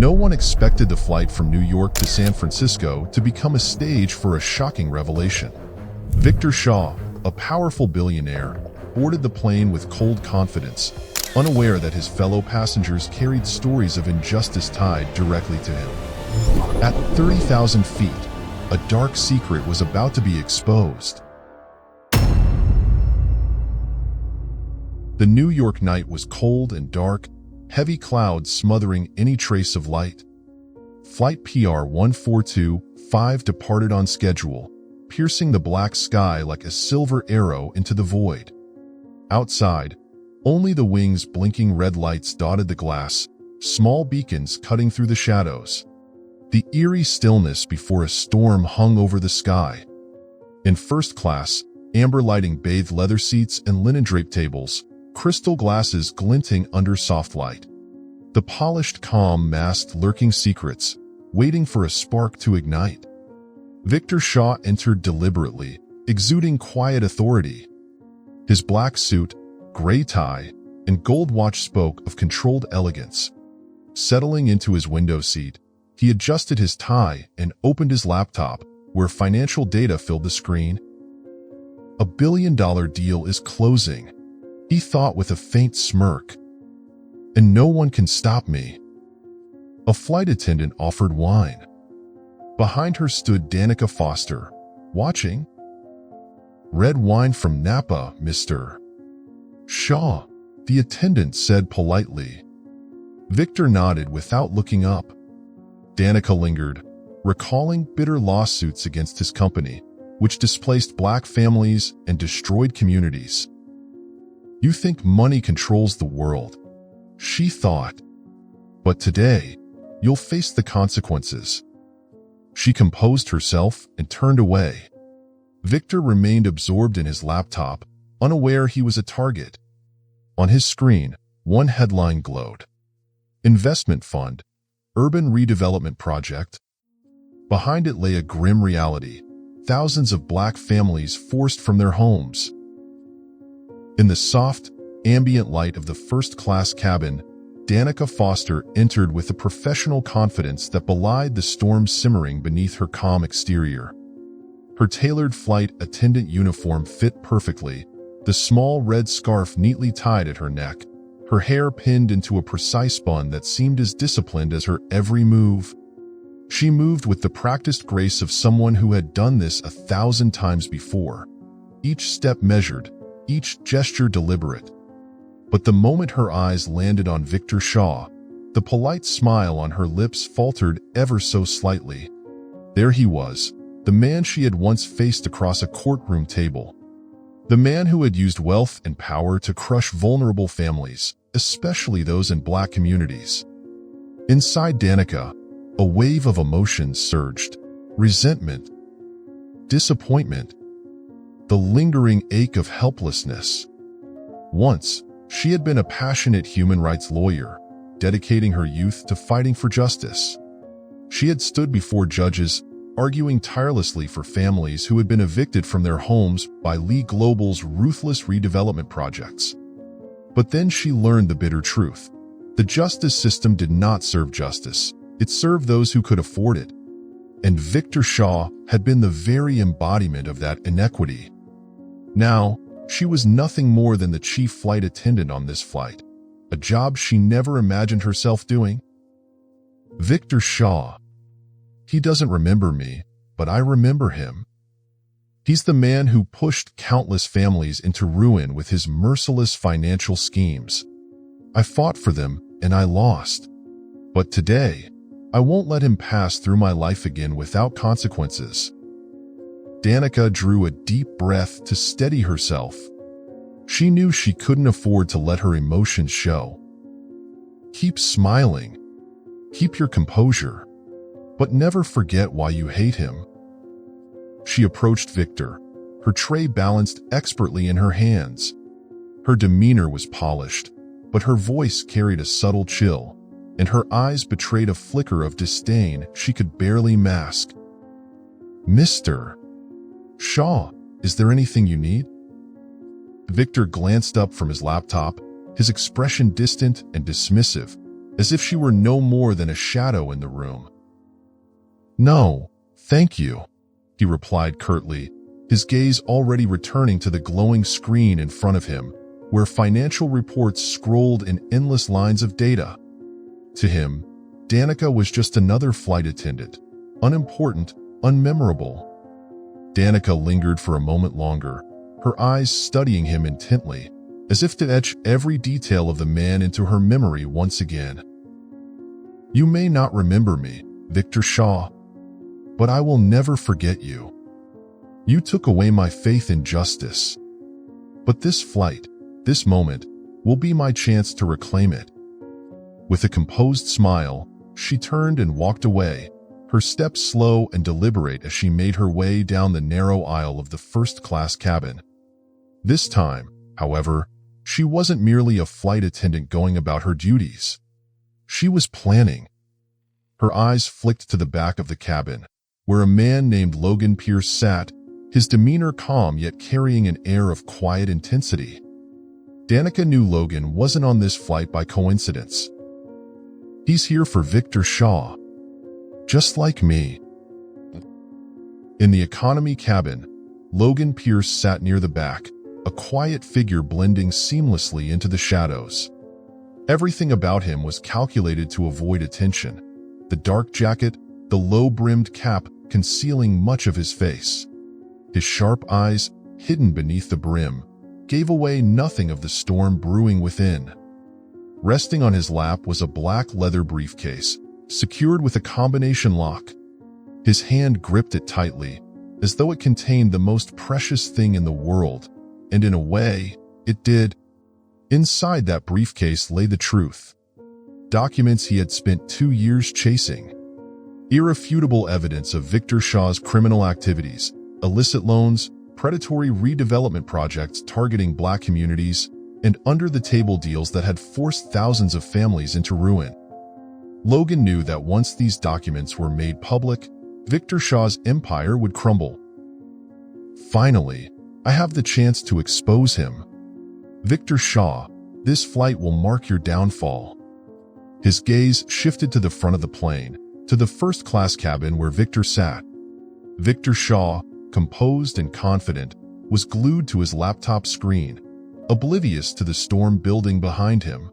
No one expected the flight from New York to San Francisco to become a stage for a shocking revelation. Victor Shaw, a powerful billionaire, boarded the plane with cold confidence, unaware that his fellow passengers carried stories of injustice tied directly to him. At 30,000 feet, a dark secret was about to be exposed. The New York night was cold and dark, heavy clouds smothering any trace of light. Flight PR 1425 departed on schedule, piercing the black sky like a silver arrow into the void. Outside, only the wings' blinking red lights dotted the glass, small beacons cutting through the shadows. The eerie stillness before a storm hung over the sky. In first class, amber lighting bathed leather seats and linen-draped tables, crystal glasses glinting under soft light. The polished calm masked lurking secrets, waiting for a spark to ignite. Victor Shaw entered deliberately, exuding quiet authority. His black suit, gray tie, and gold watch spoke of controlled elegance. Settling into his window seat, he adjusted his tie and opened his laptop, where financial data filled the screen. "A billion-dollar deal is closing," he thought with a faint smirk. "And no one can stop me." A flight attendant offered wine. Behind her stood Danica Foster, watching. "Red wine from Napa, Mr. Shaw," the attendant said politely. Victor nodded without looking up. Danica lingered, recalling bitter lawsuits against his company, which displaced black families and destroyed communities. "You think money controls the world," she thought. "But today, you'll face the consequences." She composed herself and turned away. Victor remained absorbed in his laptop, unaware he was a target. On his screen, one headline glowed. "Investment Fund, Urban Redevelopment Project." Behind it lay a grim reality: thousands of black families forced from their homes. In the soft, ambient light of the first-class cabin, Danica Foster entered with a professional confidence that belied the storm simmering beneath her calm exterior. Her tailored flight attendant uniform fit perfectly, the small red scarf neatly tied at her neck, her hair pinned into a precise bun that seemed as disciplined as her every move. She moved with the practiced grace of someone who had done this 1,000 times before, each step measured, each gesture deliberate. But the moment her eyes landed on Victor Shaw, the polite smile on her lips faltered ever so slightly. There he was, the man she had once faced across a courtroom table. The man who had used wealth and power to crush vulnerable families, especially those in black communities. Inside Danica, a wave of emotions surged: resentment, disappointment, the lingering ache of helplessness. Once, she had been a passionate human rights lawyer, dedicating her youth to fighting for justice. She had stood before judges, arguing tirelessly for families who had been evicted from their homes by Lee Global's ruthless redevelopment projects. But then she learned the bitter truth. The justice system did not serve justice. It served those who could afford it. And Victor Shaw had been the very embodiment of that inequity. Now, she was nothing more than the chief flight attendant on this flight, a job she never imagined herself doing. Victor Shaw. He doesn't remember me, but I remember him. He's the man who pushed countless families into ruin with his merciless financial schemes. I fought for them, and I lost. But today, I won't let him pass through my life again without consequences. Danica drew a deep breath to steady herself. She knew she couldn't afford to let her emotions show. Keep smiling. Keep your composure. But never forget why you hate him. She approached Victor, her tray balanced expertly in her hands. Her demeanor was polished, but her voice carried a subtle chill, and her eyes betrayed a flicker of disdain she could barely mask. "Mr. Shaw, is there anything you need?" Victor glanced up from his laptop, his expression distant and dismissive, as if she were no more than a shadow in the room. "No, thank you," he replied curtly, his gaze already returning to the glowing screen in front of him, where financial reports scrolled in endless lines of data. To him, Danica was just another flight attendant, unimportant, unmemorable. Danica lingered for a moment longer, her eyes studying him intently, as if to etch every detail of the man into her memory once again. "You may not remember me, Victor Shaw, but I will never forget you. You took away my faith in justice. But this flight, this moment, will be my chance to reclaim it." With a composed smile, she turned and walked away, her steps slow and deliberate as she made her way down the narrow aisle of the first-class cabin. This time, however, she wasn't merely a flight attendant going about her duties. She was planning. Her eyes flicked to the back of the cabin, where a man named Logan Pierce sat, his demeanor calm yet carrying an air of quiet intensity. Danica knew Logan wasn't on this flight by coincidence. He's here for Victor Shaw. Just like me. In the economy cabin, Logan Pierce sat near the back, a quiet figure blending seamlessly into the shadows. Everything about him was calculated to avoid attention. The dark jacket, the low-brimmed cap concealing much of his face. His sharp eyes, hidden beneath the brim, gave away nothing of the storm brewing within. Resting on his lap was a black leather briefcase, secured with a combination lock. His hand gripped it tightly, as though it contained the most precious thing in the world, and in a way, it did. Inside that briefcase lay the truth. Documents he had spent 2 years chasing. Irrefutable evidence of Victor Shaw's criminal activities, illicit loans, predatory redevelopment projects targeting Black communities, and under-the-table deals that had forced thousands of families into ruin. Logan knew that once these documents were made public, Victor Shaw's empire would crumble. "Finally, I have the chance to expose him. Victor Shaw, this flight will mark your downfall." His gaze shifted to the front of the plane, to the first-class cabin where Victor sat. Victor Shaw, composed and confident, was glued to his laptop screen, oblivious to the storm building behind him.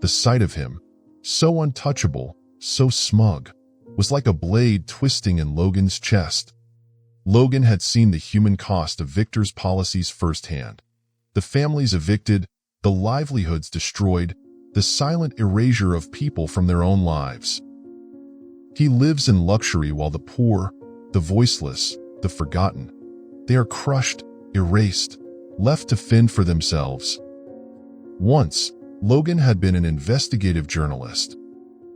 The sight of him, so untouchable, so smug, was like a blade twisting in Logan's chest. Logan had seen the human cost of Victor's policies firsthand. The families evicted, the livelihoods destroyed, the silent erasure of people from their own lives. He lives in luxury while the poor, the voiceless, the forgotten, they are crushed, erased, left to fend for themselves. Once, Logan had been an investigative journalist.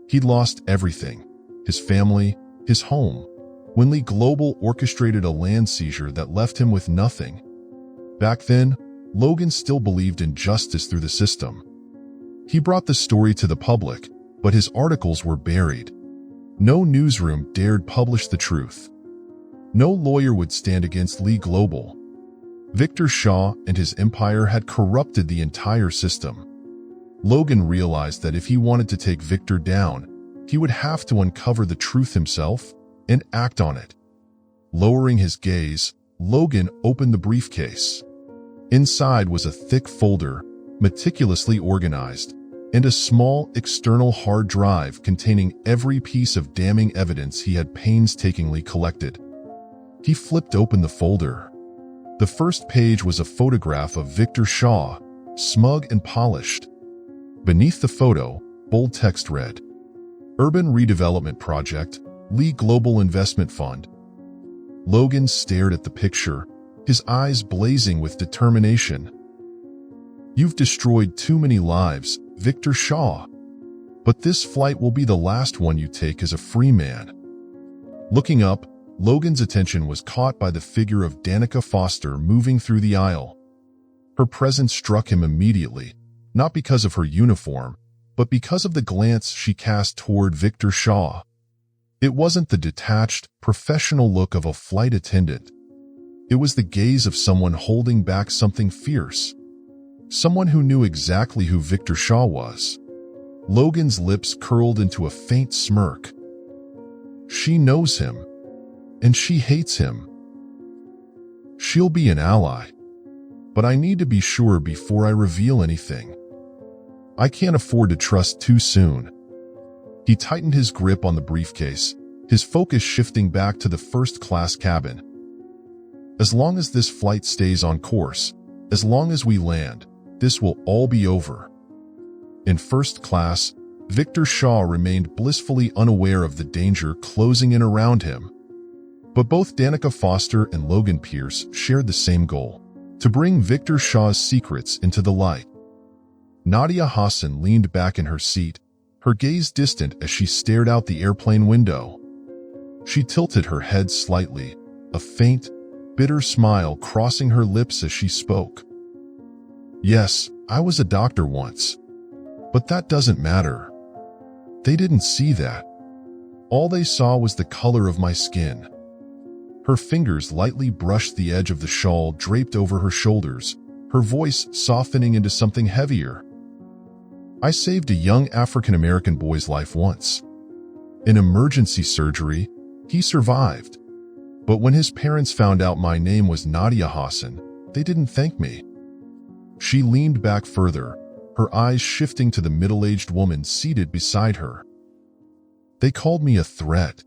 He'd lost everything, his family, his home, when Lee Global orchestrated a land seizure that left him with nothing. Back then, Logan still believed in justice through the system. He brought the story to the public, but his articles were buried. No newsroom dared publish the truth. No lawyer would stand against Lee Global. Victor Shaw and his empire had corrupted the entire system. Logan realized that if he wanted to take Victor down, he would have to uncover the truth himself and act on it. Lowering his gaze, Logan opened the briefcase. Inside was a thick folder, meticulously organized, and a small external hard drive containing every piece of damning evidence he had painstakingly collected. He flipped open the folder. The first page was a photograph of Victor Shaw, smug and polished. Beneath the photo, bold text read, "Urban Redevelopment Project, Lee Global Investment Fund." Logan stared at the picture, his eyes blazing with determination. "You've destroyed too many lives, Victor Shaw. But this flight will be the last one you take as a free man." Looking up, Logan's attention was caught by the figure of Danica Foster moving through the aisle. Her presence struck him immediately, not because of her uniform, but because of the glance she cast toward Victor Shaw. It wasn't the detached, professional look of a flight attendant. It was the gaze of someone holding back something fierce. Someone who knew exactly who Victor Shaw was. Logan's lips curled into a faint smirk. She knows him, and she hates him. She'll be an ally, but I need to be sure before I reveal anything. I can't afford to trust too soon. He tightened his grip on the briefcase, his focus shifting back to the first-class cabin. As long as this flight stays on course, as long as we land, this will all be over. In first class, Victor Shaw remained blissfully unaware of the danger closing in around him. But both Danica Foster and Logan Pierce shared the same goal: to bring Victor Shaw's secrets into the light. Nadia Hassan leaned back in her seat, her gaze distant as she stared out the airplane window. She tilted her head slightly, a faint, bitter smile crossing her lips as she spoke. Yes, I was a doctor once. But that doesn't matter. They didn't see that. All they saw was the color of my skin. Her fingers lightly brushed the edge of the shawl draped over her shoulders, her voice softening into something heavier. I saved a young African-American boy's life once. In emergency surgery, he survived. But when his parents found out my name was Nadia Hassan, they didn't thank me. She leaned back further, her eyes shifting to the middle-aged woman seated beside her. They called me a threat.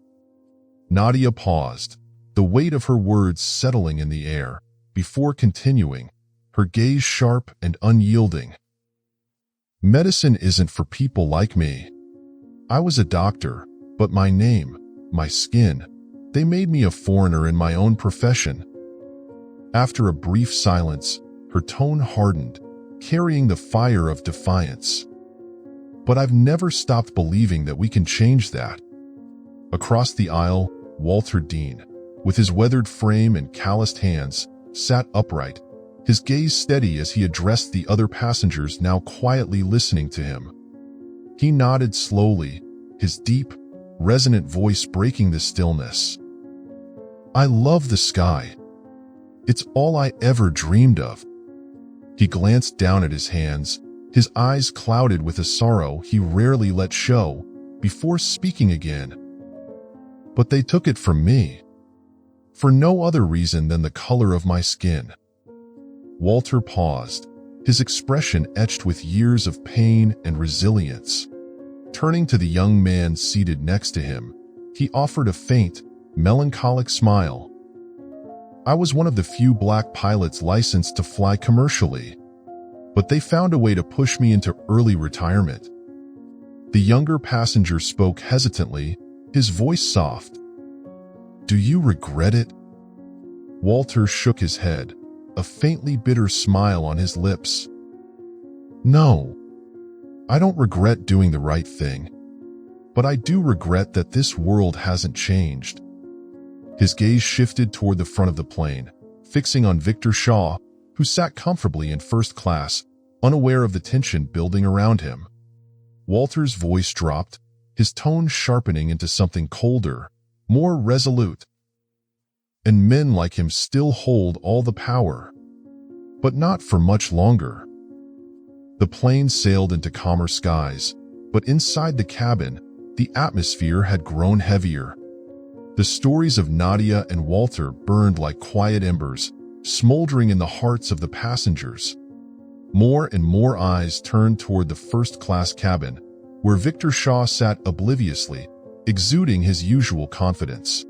Nadia paused, the weight of her words settling in the air, before continuing, her gaze sharp and unyielding. Medicine isn't for people like me. I was a doctor, but my name, my skin, they made me a foreigner in my own profession. After a brief silence, her tone hardened, carrying the fire of defiance. But I've never stopped believing that we can change that. Across the aisle, Walter Dean, with his weathered frame and calloused hands, sat upright, his gaze steady as he addressed the other passengers now quietly listening to him. He nodded slowly, his deep, resonant voice breaking the stillness. I love the sky. It's all I ever dreamed of. He glanced down at his hands, his eyes clouded with a sorrow he rarely let show, before speaking again. But they took it from me. For no other reason than the color of my skin. Walter paused, his expression etched with years of pain and resilience. Turning to the young man seated next to him, he offered a faint, melancholic smile. I was one of the few black pilots licensed to fly commercially, but they found a way to push me into early retirement. The younger passenger spoke hesitantly, his voice soft. Do you regret it? Walter shook his head, a faintly bitter smile on his lips. No, I don't regret doing the right thing, but I do regret that this world hasn't changed. His gaze shifted toward the front of the plane, fixing on Victor Shaw, who sat comfortably in first class, unaware of the tension building around him. Walter's voice dropped, his tone sharpening into something colder, more resolute. And men like him still hold all the power, but not for much longer. The plane sailed into calmer skies, but inside the cabin, the atmosphere had grown heavier. The stories of Nadia and Walter burned like quiet embers, smoldering in the hearts of the passengers. More and more eyes turned toward the first-class cabin, where Victor Shaw sat obliviously, exuding his usual confidence.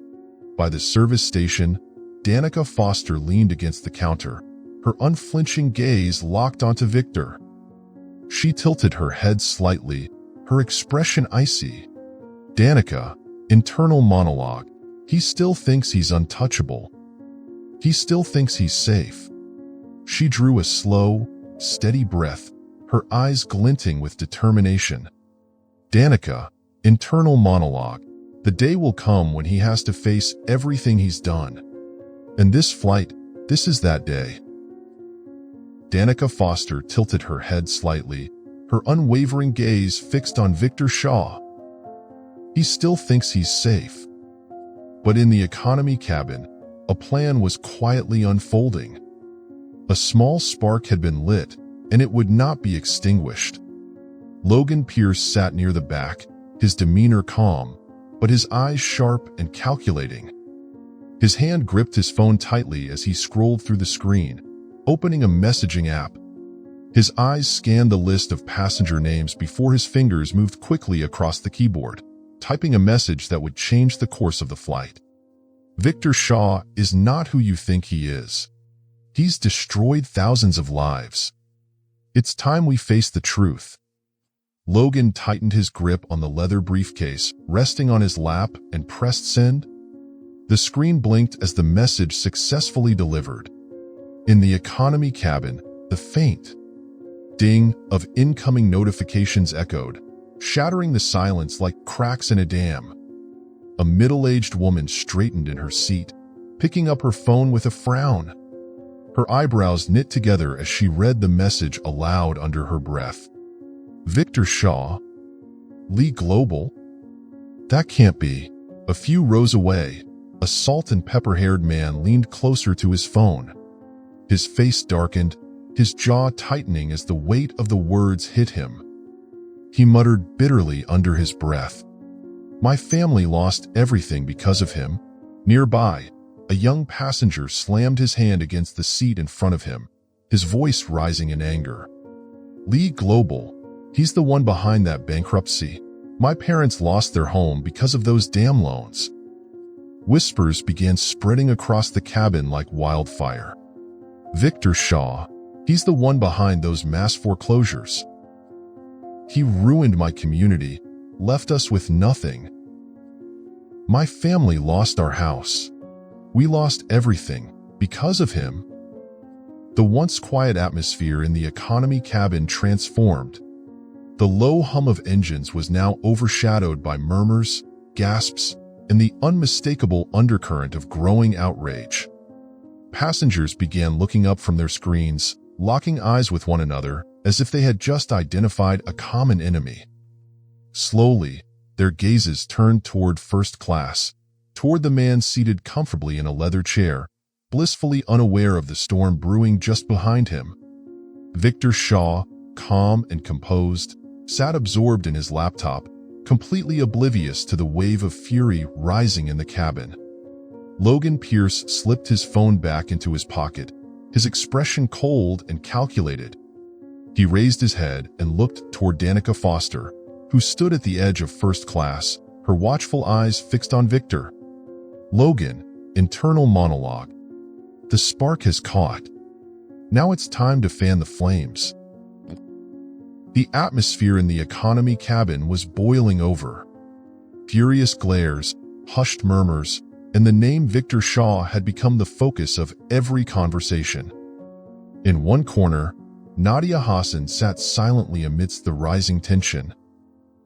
By the service station, Danica Foster leaned against the counter, her unflinching gaze locked onto Victor. She tilted her head slightly, her expression icy. Danica, internal monologue. He still thinks he's untouchable. He still thinks he's safe. She drew a slow, steady breath, her eyes glinting with determination. Danica, internal monologue. The day will come when he has to face everything he's done. And this flight, this is that day. Danica Foster tilted her head slightly, her unwavering gaze fixed on Victor Shaw. He still thinks he's safe. But in the economy cabin, a plan was quietly unfolding. A small spark had been lit, and it would not be extinguished. Logan Pierce sat near the back, his demeanor calm, but his eyes sharp and calculating. His hand gripped his phone tightly as he scrolled through the screen, opening a messaging app. His eyes scanned the list of passenger names before his fingers moved quickly across the keyboard, typing a message that would change the course of the flight. Victor Shaw is not who you think he is. He's destroyed thousands of lives. It's time we face the truth. Logan tightened his grip on the leather briefcase, resting on his lap, and pressed send. The screen blinked as the message successfully delivered. In the economy cabin, the faint ding of incoming notifications echoed, shattering the silence like cracks in a dam. A middle-aged woman straightened in her seat, picking up her phone with a frown. Her eyebrows knit together as she read the message aloud under her breath. Victor Shaw? Lee Global? That can't be. A few rows away, a salt-and-pepper-haired man leaned closer to his phone. His face darkened, his jaw tightening as the weight of the words hit him. He muttered bitterly under his breath. My family lost everything because of him. Nearby, a young passenger slammed his hand against the seat in front of him, his voice rising in anger. Lee Global, he's the one behind that bankruptcy. My parents lost their home because of those damn loans. Whispers began spreading across the cabin like wildfire. Victor Shaw, he's the one behind those mass foreclosures. He ruined my community, left us with nothing. My family lost our house. We lost everything because of him. The once quiet atmosphere in the economy cabin transformed. The low hum of engines was now overshadowed by murmurs, gasps, and the unmistakable undercurrent of growing outrage. Passengers began looking up from their screens, locking eyes with one another as if they had just identified a common enemy. Slowly, their gazes turned toward first class, toward the man seated comfortably in a leather chair, blissfully unaware of the storm brewing just behind him. Victor Shaw, calm and composed, sat absorbed in his laptop, completely oblivious to the wave of fury rising in the cabin. Logan Pierce slipped his phone back into his pocket, his expression cold and calculated. He raised his head and looked toward Danica Foster, who stood at the edge of first class, her watchful eyes fixed on Victor. Logan, internal monologue. The spark has caught. Now it's time to fan the flames. The atmosphere in the economy cabin was boiling over. Furious glares, hushed murmurs, and the name Victor Shaw had become the focus of every conversation. In one corner, Nadia Hassan sat silently amidst the rising tension.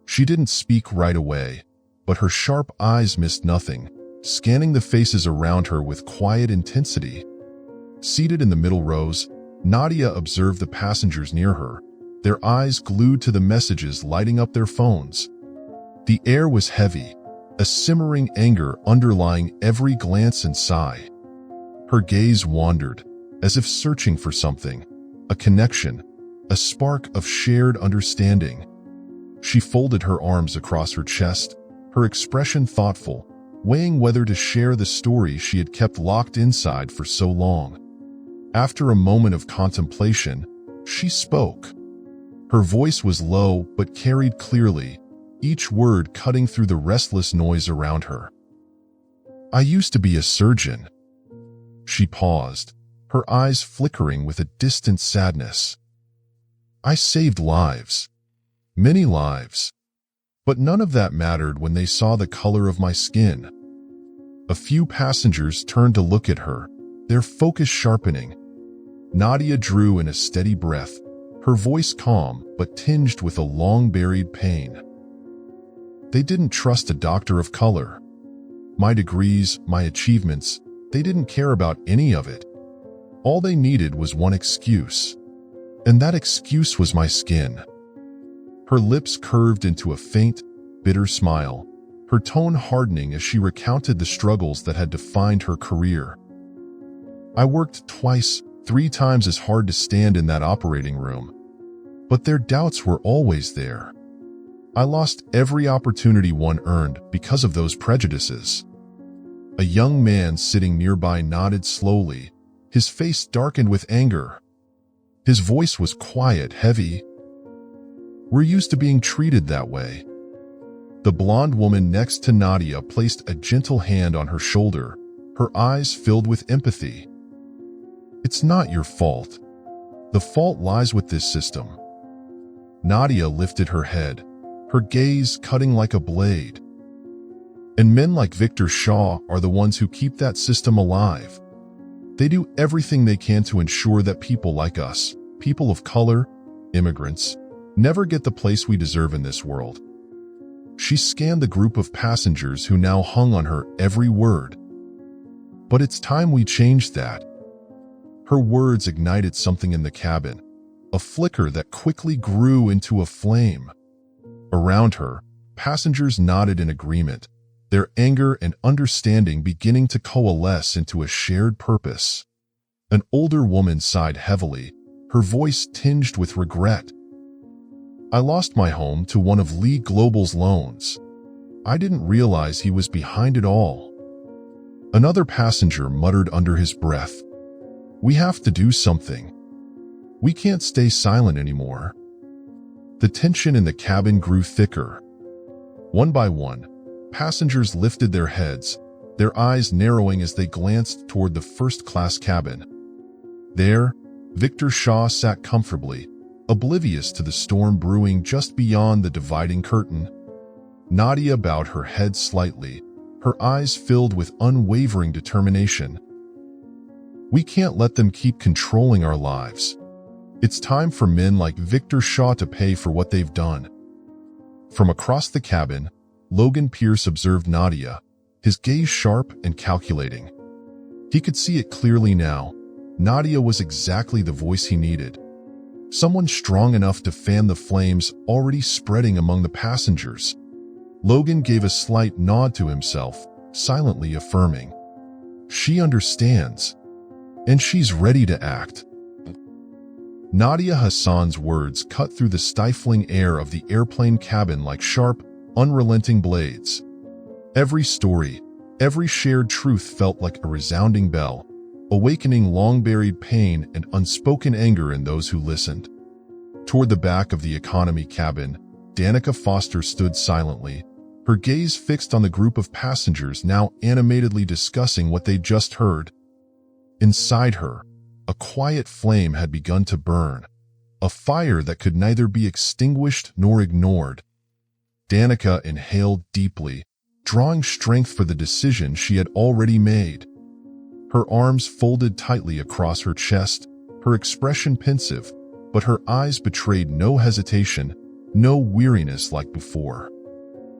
She didn't speak right away, but her sharp eyes missed nothing, scanning the faces around her with quiet intensity. Seated in the middle rows, Nadia observed the passengers near her, their eyes glued to the messages lighting up their phones. The air was heavy, a simmering anger underlying every glance and sigh. Her gaze wandered, as if searching for something, a connection, a spark of shared understanding. She folded her arms across her chest, her expression thoughtful, weighing whether to share the story she had kept locked inside for so long. After a moment of contemplation, she spoke. Her voice was low but carried clearly, each word cutting through the restless noise around her. I used to be a surgeon. She paused, her eyes flickering with a distant sadness. I saved lives. Many lives. But none of that mattered when they saw the color of my skin. A few passengers turned to look at her, their focus sharpening. Nadia drew in a steady breath, her voice calm but tinged with a long-buried pain. They didn't trust a doctor of color. My degrees, my achievements, they didn't care about any of it. All they needed was one excuse. And that excuse was my skin. Her lips curved into a faint, bitter smile, her tone hardening as she recounted the struggles that had defined her career. I worked twice, 3 times as hard to stand in that operating room. But their doubts were always there. I lost every opportunity one earned because of those prejudices. A young man sitting nearby nodded slowly, his face darkened with anger. His voice was quiet, heavy. We're used to being treated that way. The blonde woman next to Nadia placed a gentle hand on her shoulder, her eyes filled with empathy. It's not your fault. The fault lies with this system. Nadia lifted her head, her gaze cutting like a blade. And men like Victor Shaw are the ones who keep that system alive. They do everything they can to ensure that people like us, people of color, immigrants, never get the place we deserve in this world. She scanned the group of passengers who now hung on her every word. But it's time we changed that. Her words ignited something in the cabin, a flicker that quickly grew into a flame. Around her, passengers nodded in agreement, their anger and understanding beginning to coalesce into a shared purpose. An older woman sighed heavily, her voice tinged with regret. I lost my home to one of Lee Global's loans. I didn't realize he was behind it all. Another passenger muttered under his breath, "We have to do something. We can't stay silent anymore." The tension in the cabin grew thicker. One by one, passengers lifted their heads, their eyes narrowing as they glanced toward the first-class cabin. There, Victor Shaw sat comfortably, oblivious to the storm brewing just beyond the dividing curtain. Nadia bowed her head slightly, her eyes filled with unwavering determination. We can't let them keep controlling our lives. It's time for men like Victor Shaw to pay for what they've done. From across the cabin, Logan Pierce observed Nadia, his gaze sharp and calculating. He could see it clearly now. Nadia was exactly the voice he needed. Someone strong enough to fan the flames already spreading among the passengers. Logan gave a slight nod to himself, silently affirming, "She understands, and she's ready to act." Nadia Hassan's words cut through the stifling air of the airplane cabin like sharp, unrelenting blades. Every story, every shared truth felt like a resounding bell, awakening long-buried pain and unspoken anger in those who listened. Toward the back of the economy cabin, Danica Foster stood silently, her gaze fixed on the group of passengers now animatedly discussing what they'd just heard. Inside her, a quiet flame had begun to burn, a fire that could neither be extinguished nor ignored. Danica inhaled deeply, drawing strength for the decision she had already made. Her arms folded tightly across her chest, her expression pensive, but her eyes betrayed no hesitation, no weariness like before.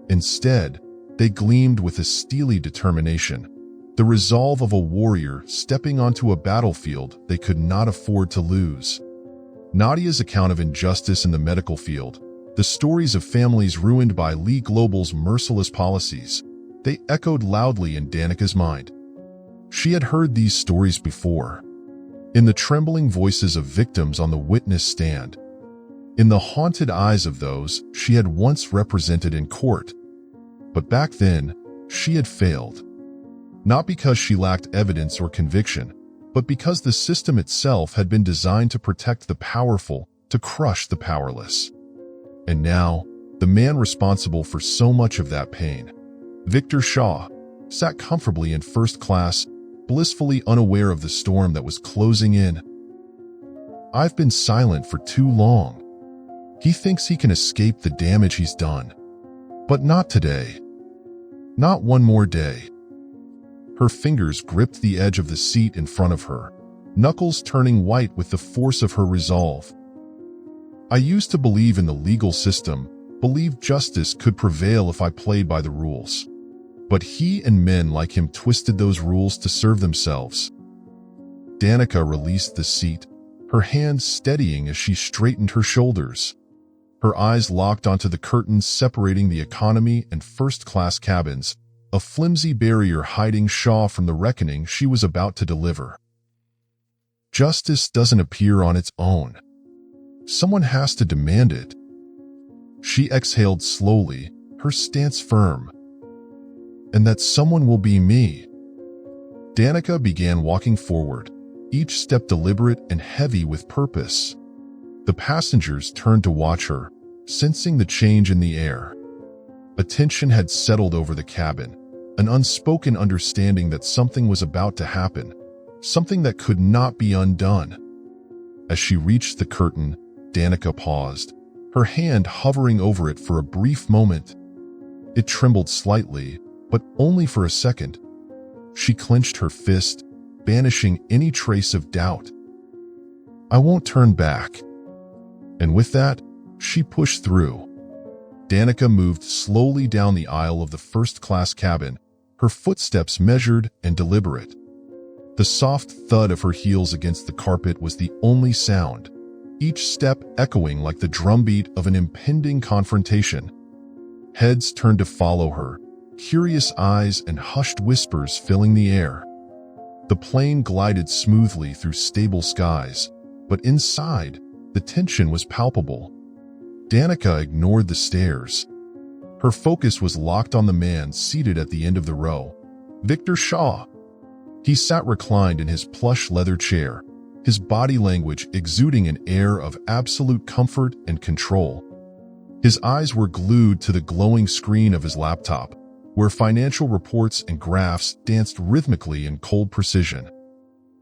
Instead, they gleamed with a steely determination, the resolve of a warrior stepping onto a battlefield they could not afford to lose. Nadia's account of injustice in the medical field, the stories of families ruined by Lee Global's merciless policies, they echoed loudly in Danica's mind. She had heard these stories before, in the trembling voices of victims on the witness stand, in the haunted eyes of those she had once represented in court. But back then, she had failed. Not because she lacked evidence or conviction, but because the system itself had been designed to protect the powerful, to crush the powerless. And now, the man responsible for so much of that pain, Victor Shaw, sat comfortably in first class, blissfully unaware of the storm that was closing in. I've been silent for too long. He thinks he can escape the damage he's done. But not today. Not one more day. Her fingers gripped the edge of the seat in front of her, knuckles turning white with the force of her resolve. I used to believe in the legal system, believe justice could prevail if I played by the rules. But he and men like him twisted those rules to serve themselves. Danica released the seat, her hands steadying as she straightened her shoulders. Her eyes locked onto the curtains separating the economy and first-class cabins, a flimsy barrier hiding Shaw from the reckoning she was about to deliver. Justice doesn't appear on its own. Someone has to demand it. She exhaled slowly, her stance firm. And that someone will be me. Danica began walking forward, each step deliberate and heavy with purpose. The passengers turned to watch her, sensing the change in the air. A tension had settled over the cabin, an unspoken understanding that something was about to happen, something that could not be undone. As she reached the curtain, Danica paused, her hand hovering over it for a brief moment. It trembled slightly, but only for a second. She clenched her fist, banishing any trace of doubt. "I won't turn back." And with that, she pushed through. Danica moved slowly down the aisle of the first-class cabin, her footsteps measured and deliberate. The soft thud of her heels against the carpet was the only sound, each step echoing like the drumbeat of an impending confrontation. Heads turned to follow her, curious eyes and hushed whispers filling the air. The plane glided smoothly through stable skies, but inside, the tension was palpable. Danica ignored the stares. Her focus was locked on the man seated at the end of the row, Victor Shaw. He sat reclined in his plush leather chair, his body language exuding an air of absolute comfort and control. His eyes were glued to the glowing screen of his laptop, where financial reports and graphs danced rhythmically in cold precision.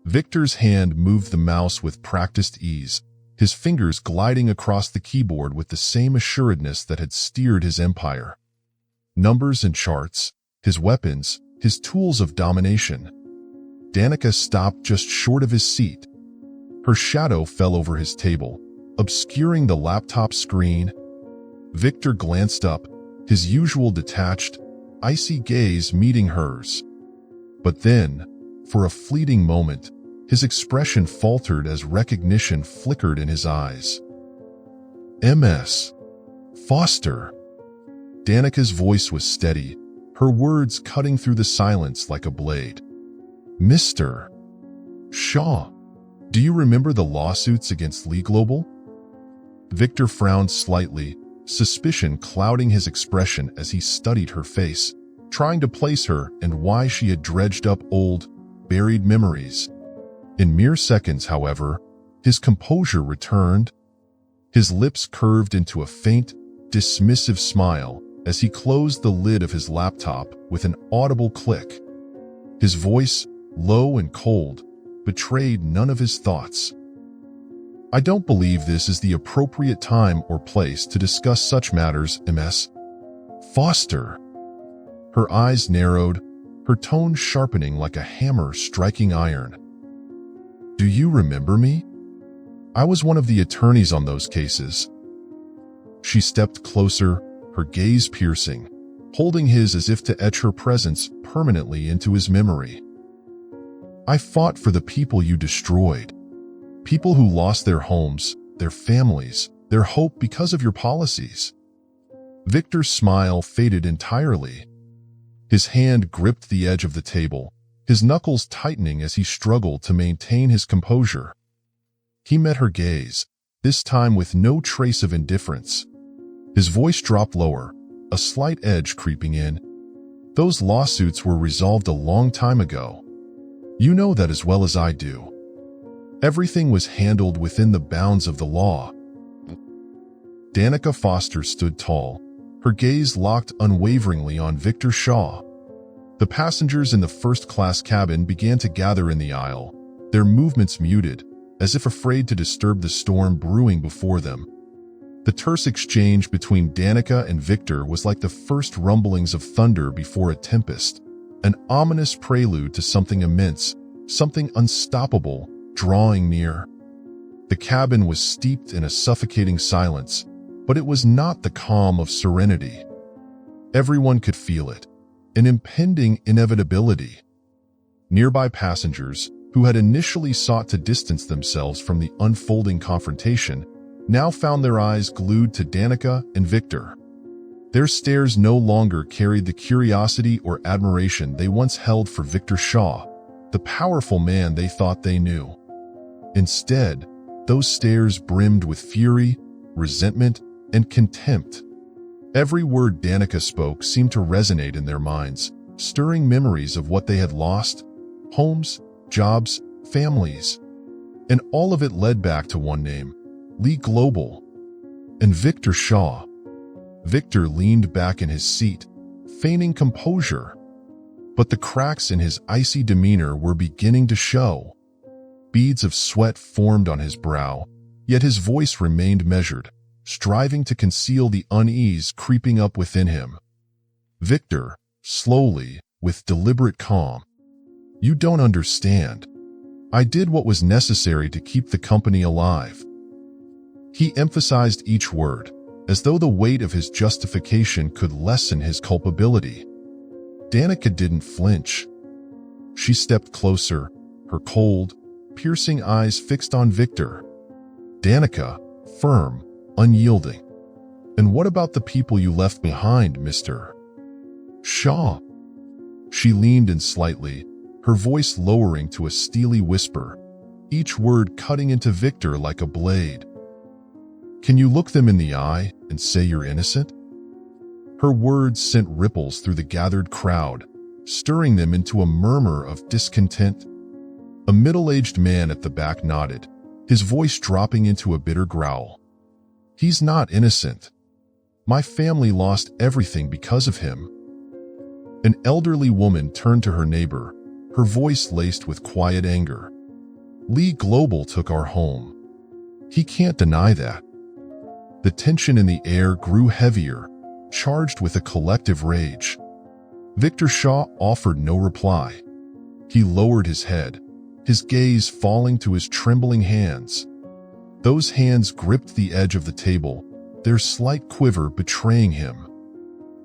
Victor's hand moved the mouse with practiced ease, his fingers gliding across the keyboard with the same assuredness that had steered his empire. Numbers and charts, his weapons, his tools of domination. Danica stopped just short of his seat. Her shadow fell over his table, obscuring the laptop screen. Victor glanced up, his usual detached, icy gaze meeting hers. But then, for a fleeting moment, his expression faltered as recognition flickered in his eyes. "Ms. Foster." Danica's voice was steady, her words cutting through the silence like a blade. "Mr. Shaw, do you remember the lawsuits against Lee Global?" Victor frowned slightly, suspicion clouding his expression as he studied her face, trying to place her and why she had dredged up old, buried memories. In mere seconds, however, his composure returned. His lips curved into a faint, dismissive smile as he closed the lid of his laptop with an audible click. His voice, low and cold, betrayed none of his thoughts. "I don't believe this is the appropriate time or place to discuss such matters, Ms. Foster." Her eyes narrowed, her tone sharpening like a hammer striking iron. "Do you remember me? I was one of the attorneys on those cases." She stepped closer, her gaze piercing, holding his as if to etch her presence permanently into his memory. "I fought for the people you destroyed. People who lost their homes, their families, their hope because of your policies." Victor's smile faded entirely. His hand gripped the edge of the table, his knuckles tightening as he struggled to maintain his composure. He met her gaze, this time with no trace of indifference. His voice dropped lower, a slight edge creeping in. "Those lawsuits were resolved a long time ago. You know that as well as I do. Everything was handled within the bounds of the law." Danica Foster stood tall, her gaze locked unwaveringly on Victor Shaw. The passengers in the first-class cabin began to gather in the aisle, their movements muted, as if afraid to disturb the storm brewing before them. The terse exchange between Danica and Victor was like the first rumblings of thunder before a tempest, an ominous prelude to something immense, something unstoppable, drawing near. The cabin was steeped in a suffocating silence, but it was not the calm of serenity. Everyone could feel it, an impending inevitability. Nearby passengers, who had initially sought to distance themselves from the unfolding confrontation, now found their eyes glued to Danica and Victor. Their stares no longer carried the curiosity or admiration they once held for Victor Shaw, the powerful man they thought they knew. Instead, those stares brimmed with fury, resentment, and contempt. Every word Danica spoke seemed to resonate in their minds, stirring memories of what they had lost: homes, jobs, families. And all of it led back to one name: Lee Global. And Victor Shaw. Victor leaned back in his seat, feigning composure. But the cracks in his icy demeanor were beginning to show. Beads of sweat formed on his brow, yet his voice remained measured, striving to conceal the unease creeping up within him. Victor, slowly, with deliberate calm. "You don't understand. I did what was necessary to keep the company alive." He emphasized each word, as though the weight of his justification could lessen his culpability. Danica didn't flinch. She stepped closer, her cold, piercing eyes fixed on Victor. Danica, firm, unyielding. "And what about the people you left behind, Mr. Shaw?" She leaned in slightly, her voice lowering to a steely whisper, each word cutting into Victor like a blade. "Can you look them in the eye and say you're innocent?" Her words sent ripples through the gathered crowd, stirring them into a murmur of discontent. A middle-aged man at the back nodded, his voice dropping into a bitter growl. "He's not innocent. My family lost everything because of him." An elderly woman turned to her neighbor, her voice laced with quiet anger. "Lee Global took our home. He can't deny that." The tension in the air grew heavier, charged with a collective rage. Victor Shaw offered no reply. He lowered his head, his gaze falling to his trembling hands. Those hands gripped the edge of the table, their slight quiver betraying him.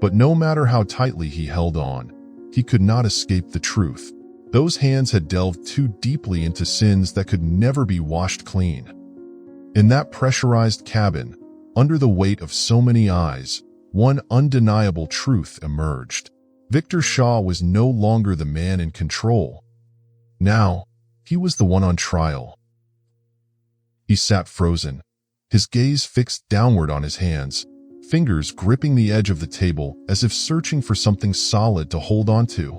But no matter how tightly he held on, he could not escape the truth. Those hands had delved too deeply into sins that could never be washed clean. In that pressurized cabin, under the weight of so many eyes, one undeniable truth emerged. Victor Shaw was no longer the man in control. Now, he was the one on trial. He sat frozen, his gaze fixed downward on his hands, fingers gripping the edge of the table as if searching for something solid to hold onto.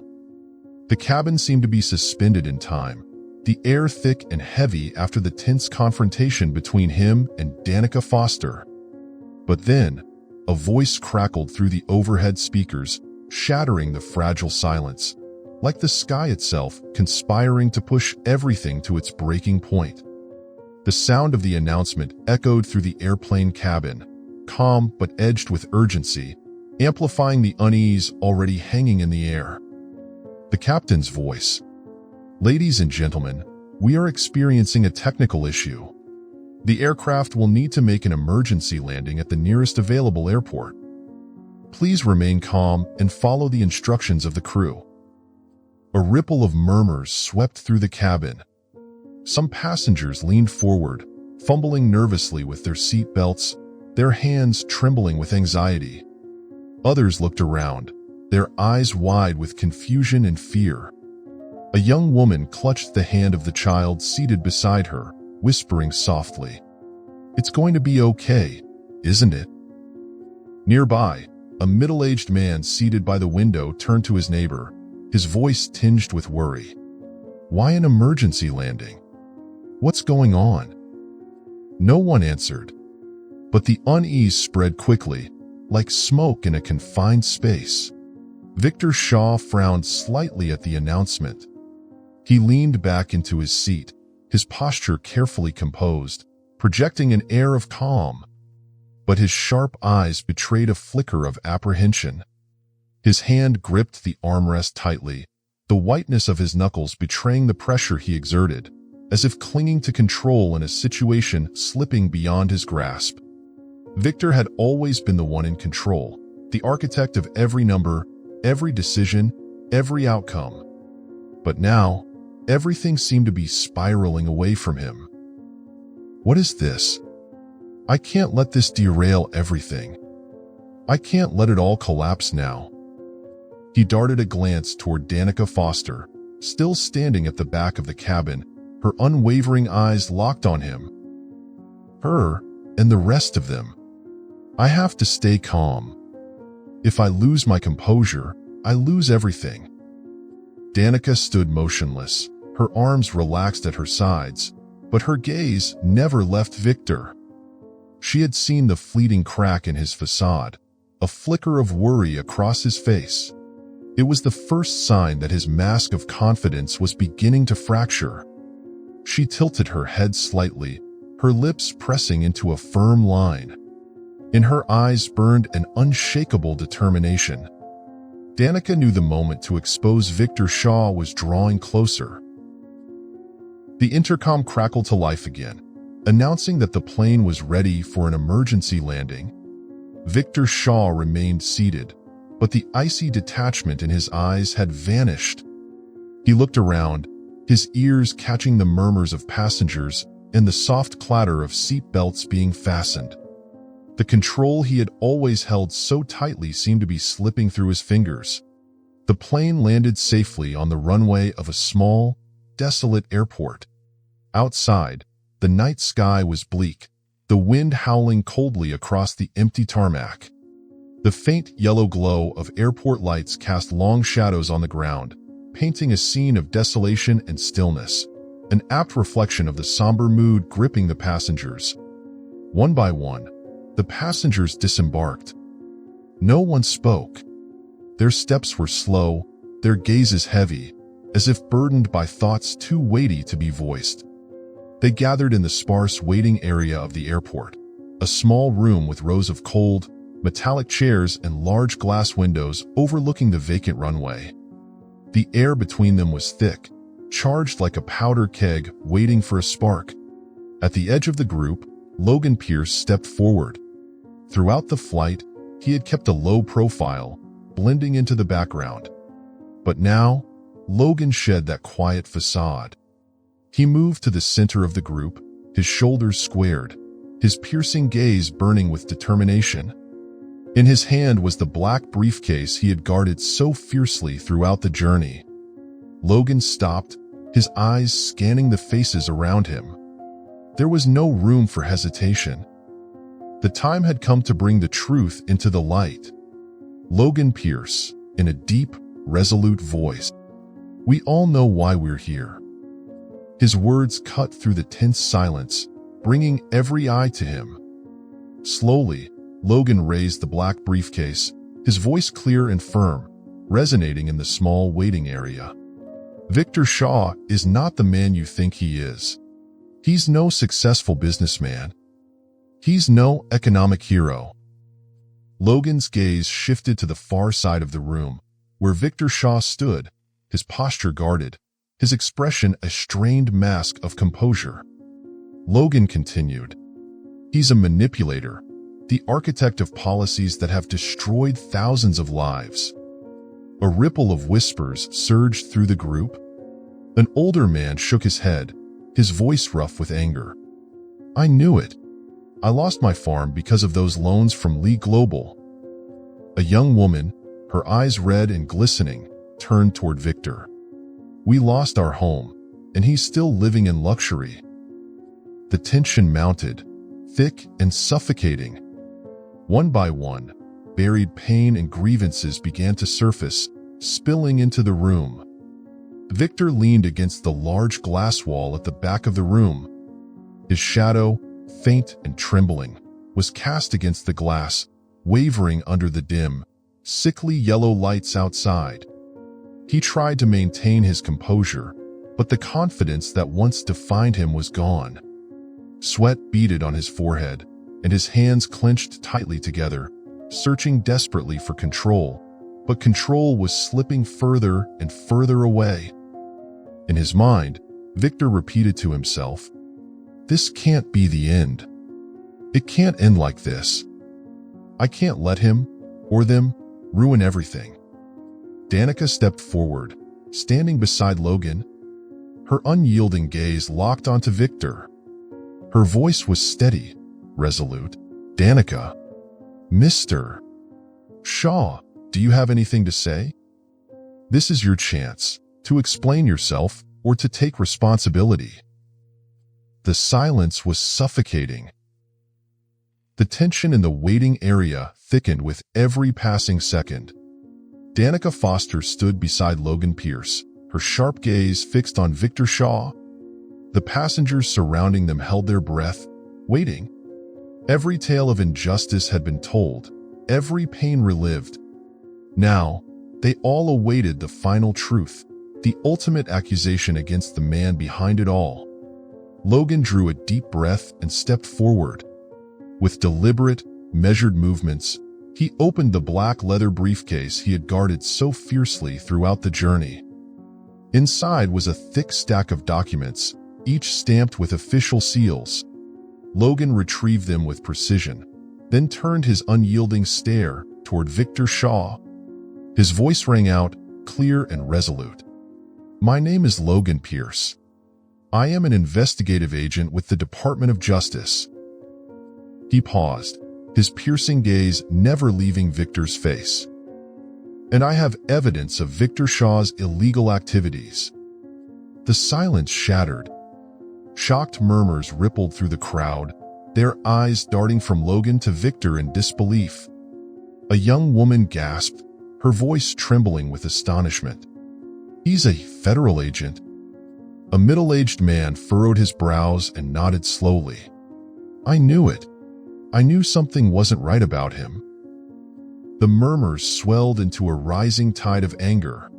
The cabin seemed to be suspended in time, the air thick and heavy after the tense confrontation between him and Danica Foster. But then, a voice crackled through the overhead speakers, shattering the fragile silence, like the sky itself conspiring to push everything to its breaking point. The sound of the announcement echoed through the airplane cabin, calm but edged with urgency, amplifying the unease already hanging in the air. The captain's voice. "Ladies and gentlemen, we are experiencing a technical issue. The aircraft will need to make an emergency landing at the nearest available airport. Please remain calm and follow the instructions of the crew." A ripple of murmurs swept through the cabin. Some passengers leaned forward, fumbling nervously with their seat belts, their hands trembling with anxiety. Others looked around, their eyes wide with confusion and fear. A young woman clutched the hand of the child seated beside her, whispering softly, "It's going to be okay, isn't it?" Nearby, a middle-aged man seated by the window turned to his neighbor, his voice tinged with worry. "Why an emergency landing? What's going on?" No one answered, but the unease spread quickly, like smoke in a confined space. Victor Shaw frowned slightly at the announcement. He leaned back into his seat, his posture carefully composed, projecting an air of calm. But his sharp eyes betrayed a flicker of apprehension. His hand gripped the armrest tightly, the whiteness of his knuckles betraying the pressure he exerted, as if clinging to control in a situation slipping beyond his grasp. Victor had always been the one in control, the architect of every number, every decision, every outcome. But now, everything seemed to be spiraling away from him. "What is this? I can't let this derail everything. I can't let it all collapse now." He darted a glance toward Danica Foster, still standing at the back of the cabin, her unwavering eyes locked on him. her, and the rest of them. I have to stay calm. If I lose my composure, I lose everything. Danica stood motionless, her arms relaxed at her sides, but her gaze never left Victor. She had seen the fleeting crack in his facade, a flicker of worry across his face. It was the first sign that his mask of confidence was beginning to fracture. She tilted her head slightly, her lips pressing into a firm line. In her eyes burned an unshakable determination. Danica knew the moment to expose Victor Shaw was drawing closer. The intercom crackled to life again, announcing that the plane was ready for an emergency landing. Victor Shaw remained seated, but the icy detachment in his eyes had vanished. He looked around, his ears catching the murmurs of passengers and the soft clatter of seat belts being fastened. The control he had always held so tightly seemed to be slipping through his fingers. The plane landed safely on the runway of a small, desolate airport. Outside, the night sky was bleak, the wind howling coldly across the empty tarmac. The faint yellow glow of airport lights cast long shadows on the ground, painting a scene of desolation and stillness, an apt reflection of the somber mood gripping the passengers. One by one, the passengers disembarked. No one spoke. Their steps were slow, their gazes heavy, as if burdened by thoughts too weighty to be voiced. They gathered in the sparse waiting area of the airport, a small room with rows of cold, metallic chairs and large glass windows overlooking the vacant runway. The air between them was thick, charged like a powder keg waiting for a spark. At the edge of the group, Logan Pierce stepped forward. Throughout the flight, he had kept a low profile, blending into the background. But now, Logan shed that quiet facade. He moved to the center of the group, his shoulders squared, his piercing gaze burning with determination. In his hand was the black briefcase he had guarded so fiercely throughout the journey. Logan stopped, his eyes scanning the faces around him. There was no room for hesitation. The time had come to bring the truth into the light. Logan Pierce, in a deep, resolute voice, "We all know why we're here." His words cut through the tense silence, bringing every eye to him. Slowly, Logan raised the black briefcase, his voice clear and firm, resonating in the small waiting area. Victor Shaw is not the man you think he is. He's no successful businessman. He's no economic hero. Logan's gaze shifted to the far side of the room, where Victor Shaw stood, his posture guarded, his expression a strained mask of composure. Logan continued, "He's a manipulator, the architect of policies that have destroyed thousands of lives." A ripple of whispers surged through the group. An older man shook his head, his voice rough with anger. "I knew it. I lost my farm because of those loans from Lee Global." A young woman, her eyes red and glistening, turned toward Victor. "We lost our home, and he's still living in luxury." The tension mounted, thick and suffocating. One by one, buried pain and grievances began to surface, spilling into the room. Victor leaned against the large glass wall at the back of the room. His shadow, faint and trembling, was cast against the glass, wavering under the dim, sickly yellow lights outside. He tried to maintain his composure, but the confidence that once defined him was gone. Sweat beaded on his forehead, and his hands clenched tightly together, searching desperately for control, but control was slipping further and further away. In his mind, Victor repeated to himself, "This can't be the end. It can't end like this. I can't let him, or them, ruin everything." Danica stepped forward, standing beside Logan. Her unyielding gaze locked onto Victor. Her voice was steady, resolute. "Danica, Mr. Shaw, do you have anything to say? This is your chance to explain yourself or to take responsibility." The silence was suffocating, The tension in the waiting area thickened with every passing second. Danica Foster stood beside Logan Pierce, her sharp gaze fixed on Victor Shaw. The passengers surrounding them held their breath, waiting. Every tale of injustice had been told, every pain relived. Now, they all awaited the final truth, the ultimate accusation against the man behind it all. Logan drew a deep breath and stepped forward. With deliberate, measured movements, he opened the black leather briefcase he had guarded so fiercely throughout the journey. Inside was a thick stack of documents, each stamped with official seals. Logan retrieved them with precision, then turned his unyielding stare toward Victor Shaw. His voice rang out, clear and resolute. "My name is Logan Pierce. I am an investigative agent with the Department of Justice." He paused, his piercing gaze never leaving Victor's face. "And I have evidence of Victor Shaw's illegal activities." The silence shattered. Shocked murmurs rippled through the crowd, their eyes darting from Logan to Victor in disbelief. A young woman gasped, her voice trembling with astonishment. "He's a federal agent." A middle-aged man furrowed his brows and nodded slowly. "I knew it. I knew something wasn't right about him." The murmurs swelled into a rising tide of anger.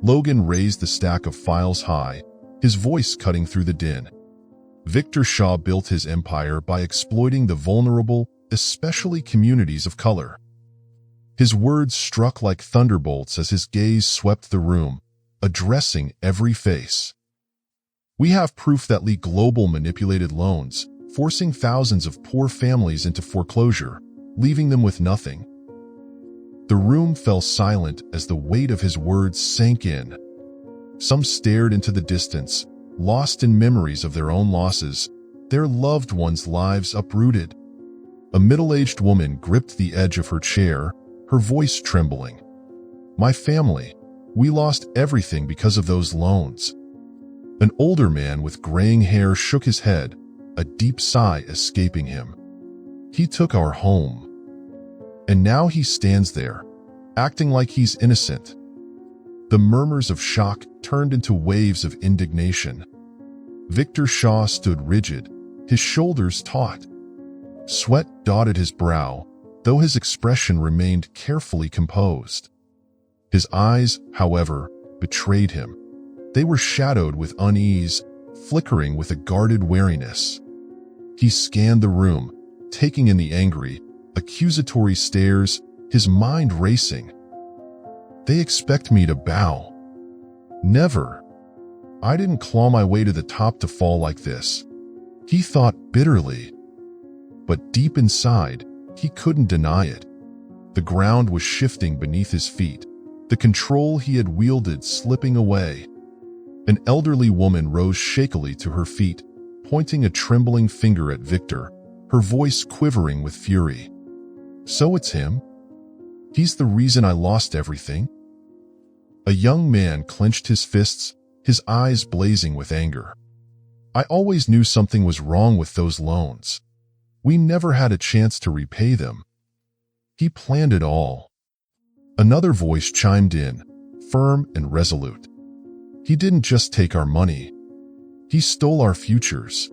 Logan raised the stack of files high, his voice cutting through the din. Victor Shaw built his empire by exploiting the vulnerable, especially communities of color. His words struck like thunderbolts as his gaze swept the room, addressing every face. "We have proof that Lee Global manipulated loans, forcing thousands of poor families into foreclosure, leaving them with nothing." The room fell silent as the weight of his words sank in. Some stared into the distance, lost in memories of their own losses, their loved ones' lives uprooted. A middle-aged woman gripped the edge of her chair, her voice trembling. "My family, we lost everything because of those loans." An older man with graying hair shook his head, a deep sigh escaping him. "He took our home. And now he stands there, acting like he's innocent." The murmurs of shock turned into waves of indignation. Victor Shaw stood rigid, his shoulders taut. Sweat dotted his brow, though his expression remained carefully composed. His eyes, however, betrayed him. They were shadowed with unease, flickering with a guarded wariness. He scanned the room, taking in the angry, accusatory stares, his mind racing. "They expect me to bow. Never. I didn't claw my way to the top to fall like this," he thought bitterly. But deep inside, he couldn't deny it. The ground was shifting beneath his feet, the control he had wielded slipping away. An elderly woman rose shakily to her feet, pointing a trembling finger at Victor, her voice quivering with fury. "So it's him? He's the reason I lost everything?" A young man clenched his fists, his eyes blazing with anger. "I always knew something was wrong with those loans. We never had a chance to repay them. He planned it all." Another voice chimed in, firm and resolute. "He didn't just take our money. He stole our futures."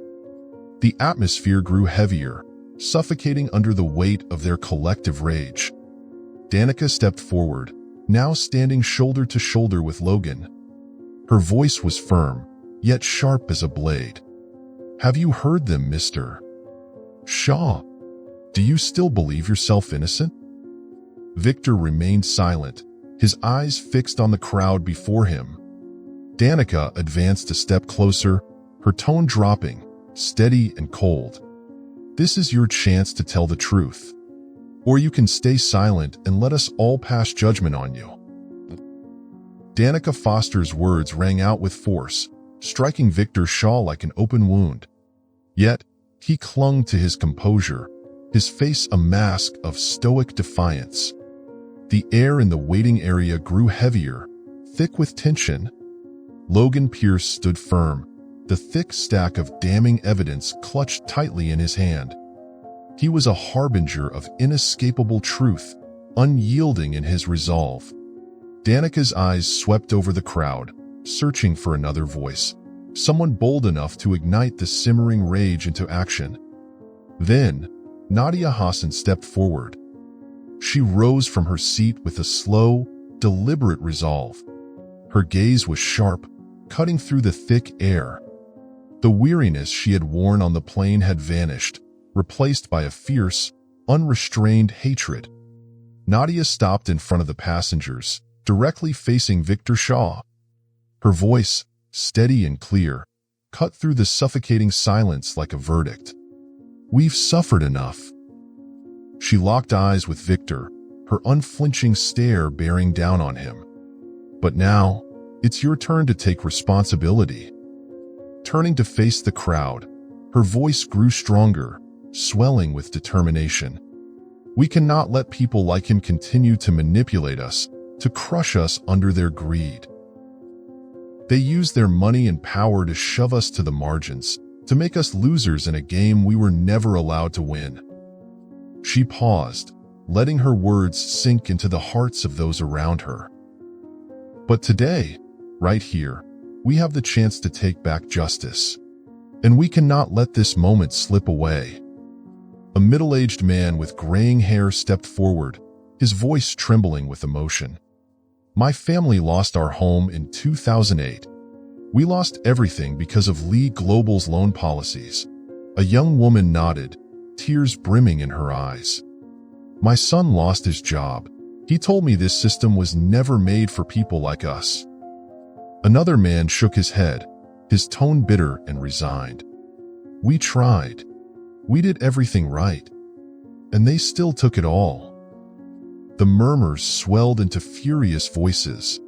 The atmosphere grew heavier, suffocating under the weight of their collective rage. Danica stepped forward, now standing shoulder to shoulder with Logan. Her voice was firm, yet sharp as a blade. "Have you heard them, Mr. Shaw? Do you still believe yourself innocent?" Victor remained silent, his eyes fixed on the crowd before him. Danica advanced a step closer, her tone dropping, steady and cold. "This is your chance to tell the truth. Or you can stay silent and let us all pass judgment on you." Danica Foster's words rang out with force, striking Victor Shaw like an open wound. Yet, he clung to his composure, his face a mask of stoic defiance. The air in the waiting area grew heavier, thick with tension. Logan Pierce stood firm, the thick stack of damning evidence clutched tightly in his hand. He was a harbinger of inescapable truth, unyielding in his resolve. Danica's eyes swept over the crowd, searching for another voice, someone bold enough to ignite the simmering rage into action. Then, Nadia Hassan stepped forward. She rose from her seat with a slow, deliberate resolve. Her gaze was sharp, cutting through the thick air. The weariness she had worn on the plane had vanished, replaced by a fierce, unrestrained hatred. Nadia stopped in front of the passengers, directly facing Victor Shaw. Her voice, steady and clear, cut through the suffocating silence like a verdict. "We've suffered enough." She locked eyes with Victor, her unflinching stare bearing down on him. "But now, it's your turn to take responsibility." Turning to face the crowd, her voice grew stronger, swelling with determination. "We cannot let people like him continue to manipulate us, to crush us under their greed. They use their money and power to shove us to the margins, to make us losers in a game we were never allowed to win." She paused, letting her words sink into the hearts of those around her. "But today, right here, we have the chance to take back justice. And we cannot let this moment slip away." A middle-aged man with graying hair stepped forward, his voice trembling with emotion. "My family lost our home in 2008. We lost everything because of Lee Global's loan policies." A young woman nodded, tears brimming in her eyes. "My son lost his job. He told me this system was never made for people like us." Another man shook his head, his tone bitter and resigned. "We tried. We did everything right. And they still took it all." The murmurs swelled into furious voices.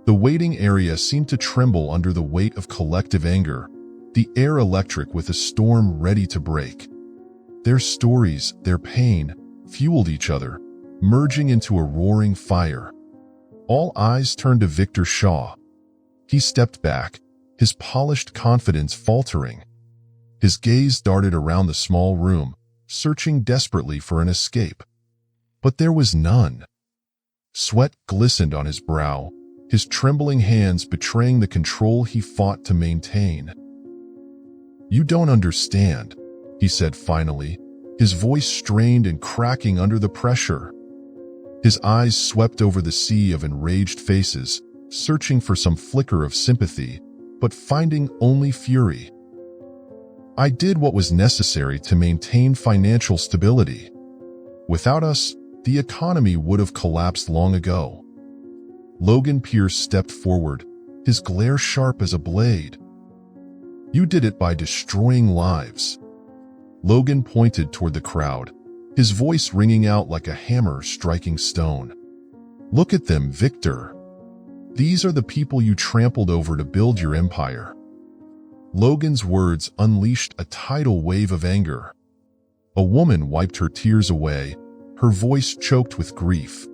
The waiting area seemed to tremble under the weight of collective anger, the air electric with a storm ready to break. Their stories, their pain, fueled each other, merging into a roaring fire. All eyes turned to Victor Shaw. He stepped back, his polished confidence faltering. His gaze darted around the small room, searching desperately for an escape. But there was none. Sweat glistened on his brow, his trembling hands betraying the control he fought to maintain. "You don't understand," he said finally, his voice strained and cracking under the pressure. His eyes swept over the sea of enraged faces, searching for some flicker of sympathy, but finding only fury. "I did what was necessary to maintain financial stability. Without us, the economy would have collapsed long ago." Logan Pierce stepped forward, his glare sharp as a blade. "You did it by destroying lives." Logan pointed toward the crowd, his voice ringing out like a hammer striking stone. "Look at them, Victor. These are the people you trampled over to build your empire." Logan's words unleashed a tidal wave of anger. A woman wiped her tears away, her voice choked with grief.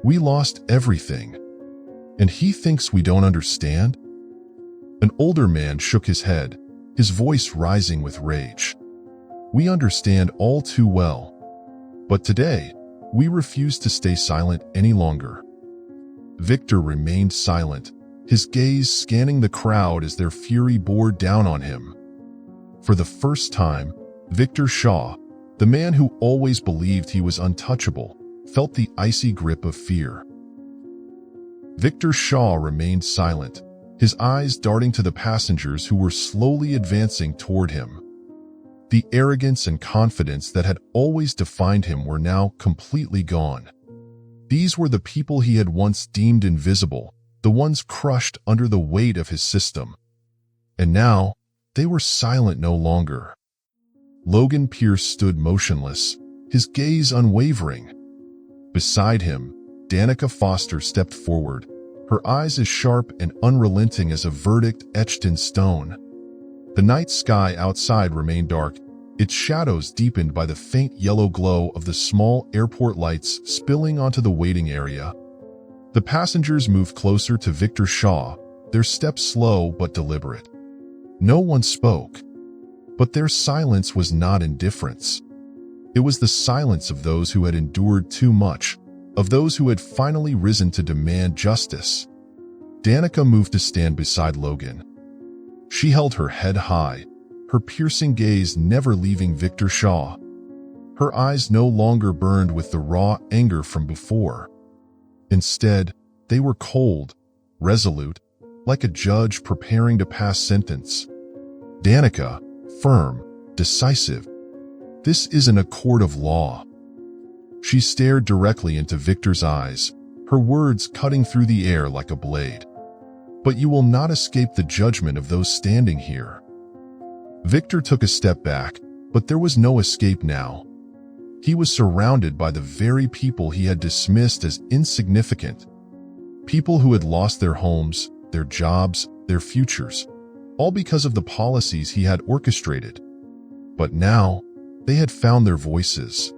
"We lost everything. And he thinks we don't understand?" An older man shook his head, his voice rising with rage. "We understand all too well. But today, we refuse to stay silent any longer." Victor remained silent, his gaze scanning the crowd as their fury bore down on him. For the first time, Victor Shaw, the man who always believed he was untouchable, felt the icy grip of fear. Victor Shaw remained silent, his eyes darting to the passengers who were slowly advancing toward him. The arrogance and confidence that had always defined him were now completely gone. These were the people he had once deemed invisible, the ones crushed under the weight of his system. And now, they were silent no longer. Logan Pierce stood motionless, his gaze unwavering. Beside him, Danica Foster stepped forward, her eyes as sharp and unrelenting as a verdict etched in stone. The night sky outside remained dark, its shadows deepened by the faint yellow glow of the small airport lights spilling onto the waiting area. The passengers moved closer to Victor Shaw, their steps slow but deliberate. No one spoke, but their silence was not indifference. It was the silence of those who had endured too much, of those who had finally risen to demand justice. Danica moved to stand beside Logan. She held her head high, her piercing gaze never leaving Victor Shaw. Her eyes no longer burned with the raw anger from before. Instead, they were cold, resolute, like a judge preparing to pass sentence. Danica, firm, decisive. This isn't a court of law. She stared directly into Victor's eyes, her words cutting through the air like a blade. But you will not escape the judgment of those standing here. Victor took a step back, but there was no escape now. He was surrounded by the very people he had dismissed as insignificant. People who had lost their homes, their jobs, their futures, all because of the policies he had orchestrated. But now, they had found their voices.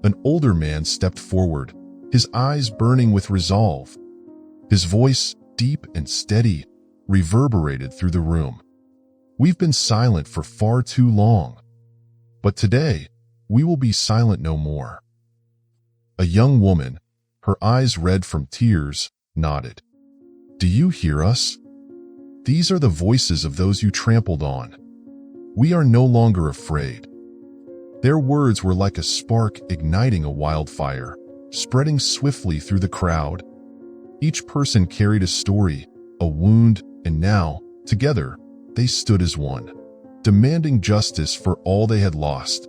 An older man stepped forward, his eyes burning with resolve. His voice, deep and steady, reverberated through the room. We've been silent for far too long. But today, we will be silent no more. A young woman, her eyes red from tears, nodded. Do you hear us? These are the voices of those you trampled on. We are no longer afraid. Their words were like a spark igniting a wildfire, spreading swiftly through the crowd. Each person carried a story, a wound, and now, together, they stood as one, demanding justice for all they had lost.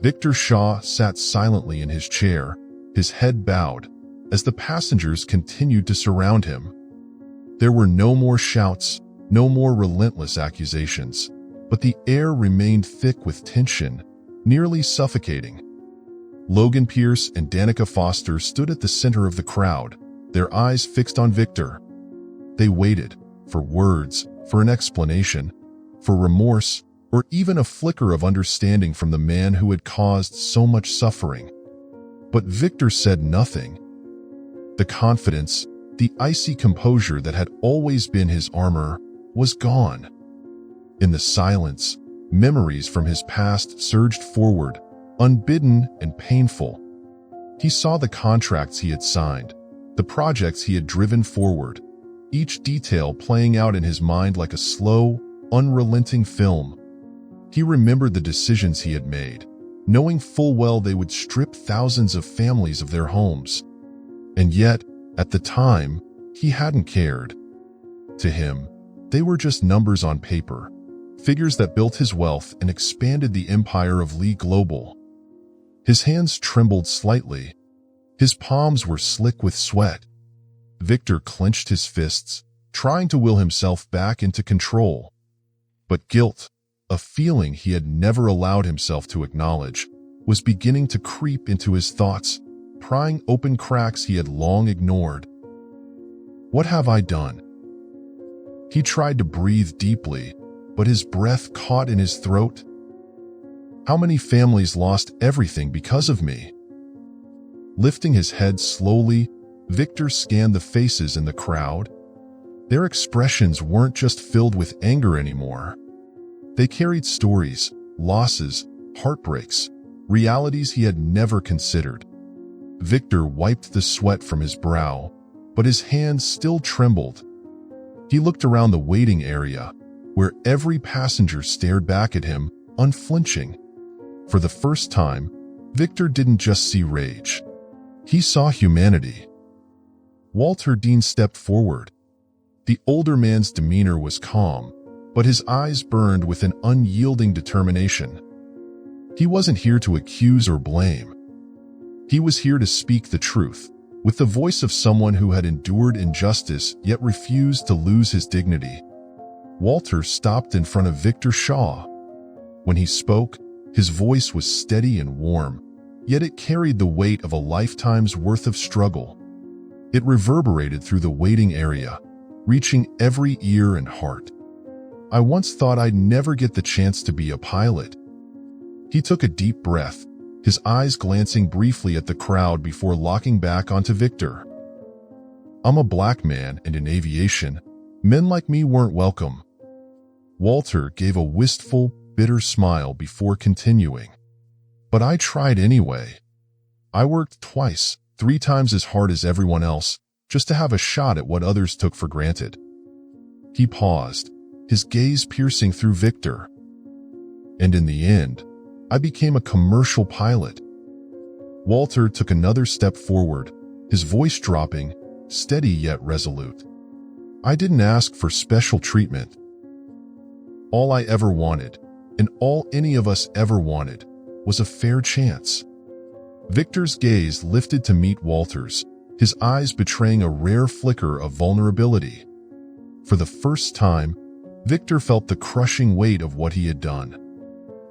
Victor Shaw sat silently in his chair, his head bowed, as the passengers continued to surround him. There were no more shouts, no more relentless accusations, but the air remained thick with tension, nearly suffocating. Logan Pierce and Danica Foster stood at the center of the crowd, their eyes fixed on Victor. They waited, for words, for an explanation, for remorse, or even a flicker of understanding from the man who had caused so much suffering. But Victor said nothing. The confidence, the icy composure that had always been his armor, was gone. In the silence, memories from his past surged forward, unbidden and painful. He saw the contracts he had signed, the projects he had driven forward, each detail playing out in his mind like a slow, unrelenting film. He remembered the decisions he had made, knowing full well they would strip thousands of families of their homes. And yet, at the time, he hadn't cared. To him, they were just numbers on paper, figures that built his wealth and expanded the empire of Lee Global. His hands trembled slightly. His palms were slick with sweat. Victor clenched his fists, trying to will himself back into control. But guilt, a feeling he had never allowed himself to acknowledge, was beginning to creep into his thoughts, prying open cracks he had long ignored. What have I done? He tried to breathe deeply, but his breath caught in his throat. How many families lost everything because of me? Lifting his head slowly, Victor scanned the faces in the crowd. Their expressions weren't just filled with anger anymore. They carried stories, losses, heartbreaks, realities he had never considered. Victor wiped the sweat from his brow, but his hands still trembled. He looked around the waiting area, where every passenger stared back at him, unflinching. For the first time, Victor didn't just see rage. He saw humanity. Walter Dean stepped forward. The older man's demeanor was calm, but his eyes burned with an unyielding determination. He wasn't here to accuse or blame. He was here to speak the truth, with the voice of someone who had endured injustice yet refused to lose his dignity. Walter stopped in front of Victor Shaw. When he spoke, his voice was steady and warm, yet it carried the weight of a lifetime's worth of struggle. It reverberated through the waiting area, reaching every ear and heart. I once thought I'd never get the chance to be a pilot. He took a deep breath, his eyes glancing briefly at the crowd before locking back onto Victor. I'm a black man, and in aviation, men like me weren't welcome. Walter gave a wistful, bitter smile before continuing. But I tried anyway. I worked twice, 3 times as hard as everyone else, just to have a shot at what others took for granted. He paused, his gaze piercing through Victor. And in the end, I became a commercial pilot. Walter took another step forward, his voice dropping, steady yet resolute. I didn't ask for special treatment. All I ever wanted, and all any of us ever wanted, was a fair chance. Victor's gaze lifted to meet Walter's, his eyes betraying a rare flicker of vulnerability. For the first time, Victor felt the crushing weight of what he had done.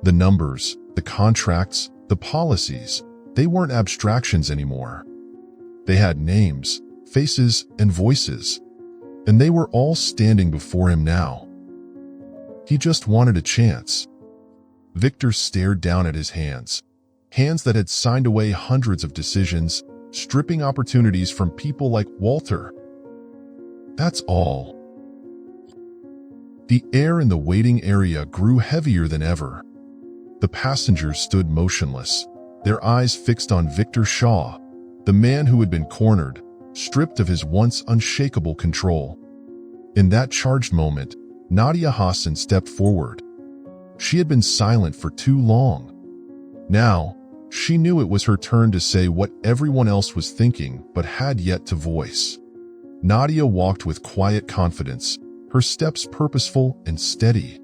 The numbers, the contracts, the policies, they weren't abstractions anymore. They had names, faces, and voices, and they were all standing before him now. He just wanted a chance. Victor stared down at his hands that had signed away hundreds of decisions, stripping opportunities from people like Walter. That's all. The air in the waiting area grew heavier than ever. The passengers stood motionless, their eyes fixed on Victor Shaw, the man who had been cornered, stripped of his once unshakable control. In that charged moment, Nadia Hassan stepped forward. She had been silent for too long. Now, she knew it was her turn to say what everyone else was thinking but had yet to voice. Nadia walked with quiet confidence, her steps purposeful and steady.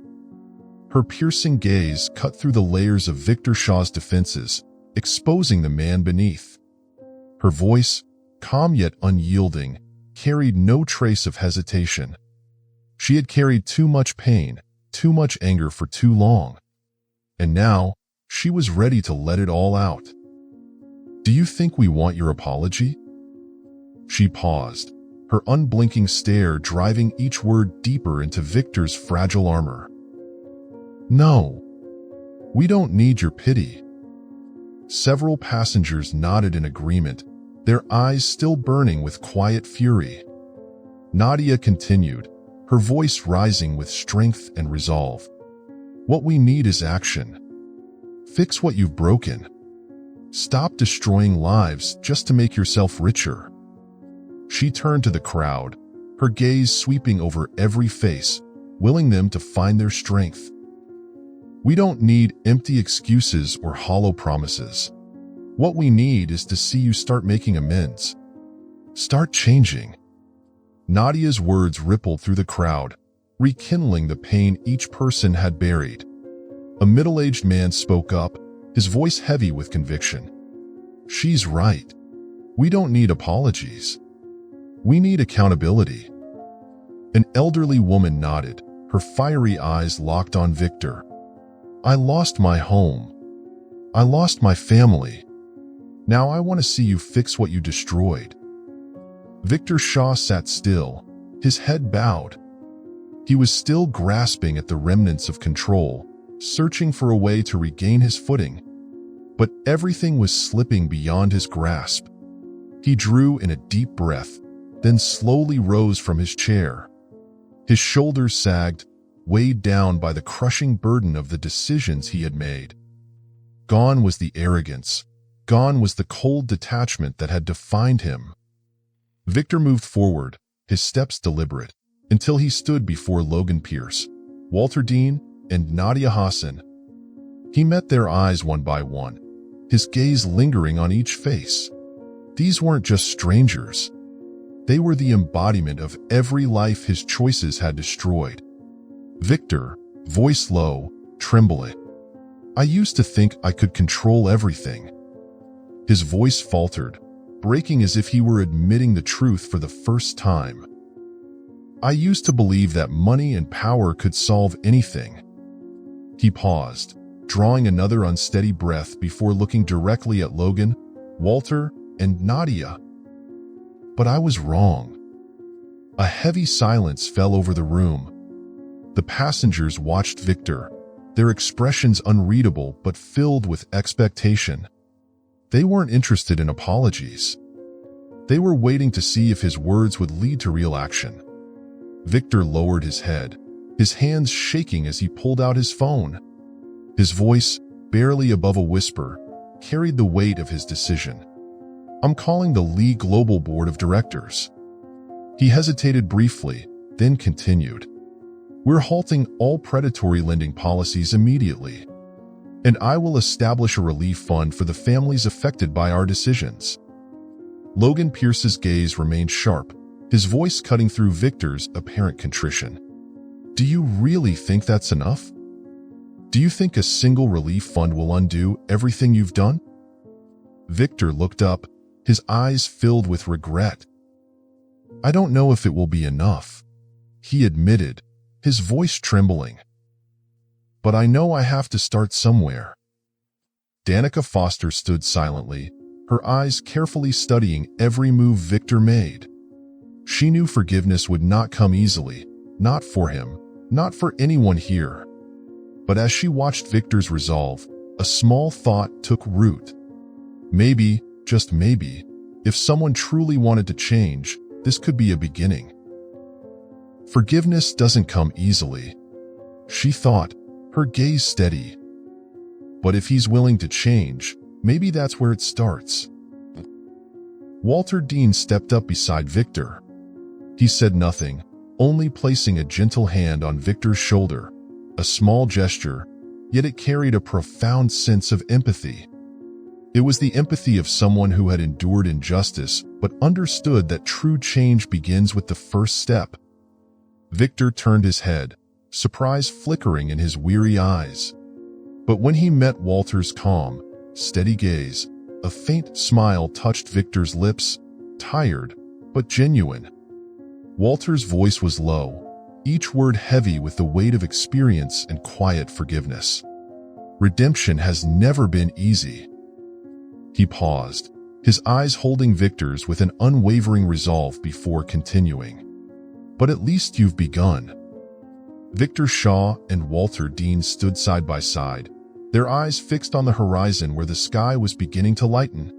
Her piercing gaze cut through the layers of Victor Shaw's defenses, exposing the man beneath. Her voice, calm yet unyielding, carried no trace of hesitation. She had carried too much pain, too much anger for too long. And now, she was ready to let it all out. Do you think we want your apology? She paused, her unblinking stare driving each word deeper into Victor's fragile armor. No, we don't need your pity. Several passengers nodded in agreement, their eyes still burning with quiet fury. Nadia continued, her voice rising with strength and resolve. What we need is action. Fix what you've broken. Stop destroying lives just to make yourself richer. She turned to the crowd, her gaze sweeping over every face, willing them to find their strength. We don't need empty excuses or hollow promises. What we need is to see you start making amends. Start changing. Nadia's words rippled through the crowd, rekindling the pain each person had buried. A middle-aged man spoke up, his voice heavy with conviction. She's right. We don't need apologies. We need accountability. An elderly woman nodded, her fiery eyes locked on Victor. I lost my home. I lost my family. Now I want to see you fix what you destroyed. Victor Shaw sat still, his head bowed. He was still grasping at the remnants of control, searching for a way to regain his footing. But everything was slipping beyond his grasp. He drew in a deep breath, then slowly rose from his chair. His shoulders sagged, weighed down by the crushing burden of the decisions he had made. Gone was the arrogance. Gone was the cold detachment that had defined him. Victor moved forward, his steps deliberate, until he stood before Logan Pierce, Walter Dean, and Nadia Hassan. He met their eyes one by one, his gaze lingering on each face. These weren't just strangers. They were the embodiment of every life his choices had destroyed. Victor, voice low, trembling. I used to think I could control everything. His voice faltered, breaking as if he were admitting the truth for the first time. I used to believe that money and power could solve anything. He paused, drawing another unsteady breath before looking directly at Logan, Walter, and Nadia. But I was wrong. A heavy silence fell over the room. The passengers watched Victor, their expressions unreadable but filled with expectation. They weren't interested in apologies. They were waiting to see if his words would lead to real action. Victor lowered his head, his hands shaking as he pulled out his phone. His voice, barely above a whisper, carried the weight of his decision. "I'm calling the Lee Global Board of Directors." He hesitated briefly, then continued. "We're halting all predatory lending policies immediately. And I will establish a relief fund for the families affected by our decisions." Logan Pierce's gaze remained sharp, his voice cutting through Victor's apparent contrition. "Do you really think that's enough? Do you think a single relief fund will undo everything you've done?" Victor looked up, his eyes filled with regret. "I don't know if it will be enough," he admitted, his voice trembling. "But I know I have to start somewhere." Danica Foster stood silently, her eyes carefully studying every move Victor made. She knew forgiveness would not come easily, not for him, not for anyone here. But as she watched Victor's resolve, a small thought took root. Maybe, just maybe, if someone truly wanted to change, this could be a beginning. Forgiveness doesn't come easily, she thought, her gaze steady. But if he's willing to change, maybe that's where it starts. Walter Dean stepped up beside Victor. He said nothing, only placing a gentle hand on Victor's shoulder, a small gesture, yet it carried a profound sense of empathy. It was the empathy of someone who had endured injustice but understood that true change begins with the first step. Victor turned his head, surprise flickering in his weary eyes. But when he met Walter's calm, steady gaze, a faint smile touched Victor's lips, tired but genuine. Walter's voice was low, each word heavy with the weight of experience and quiet forgiveness. "Redemption has never been easy." He paused, his eyes holding Victor's with an unwavering resolve before continuing. "But at least you've begun." Victor Shaw and Walter Dean stood side by side, their eyes fixed on the horizon where the sky was beginning to lighten.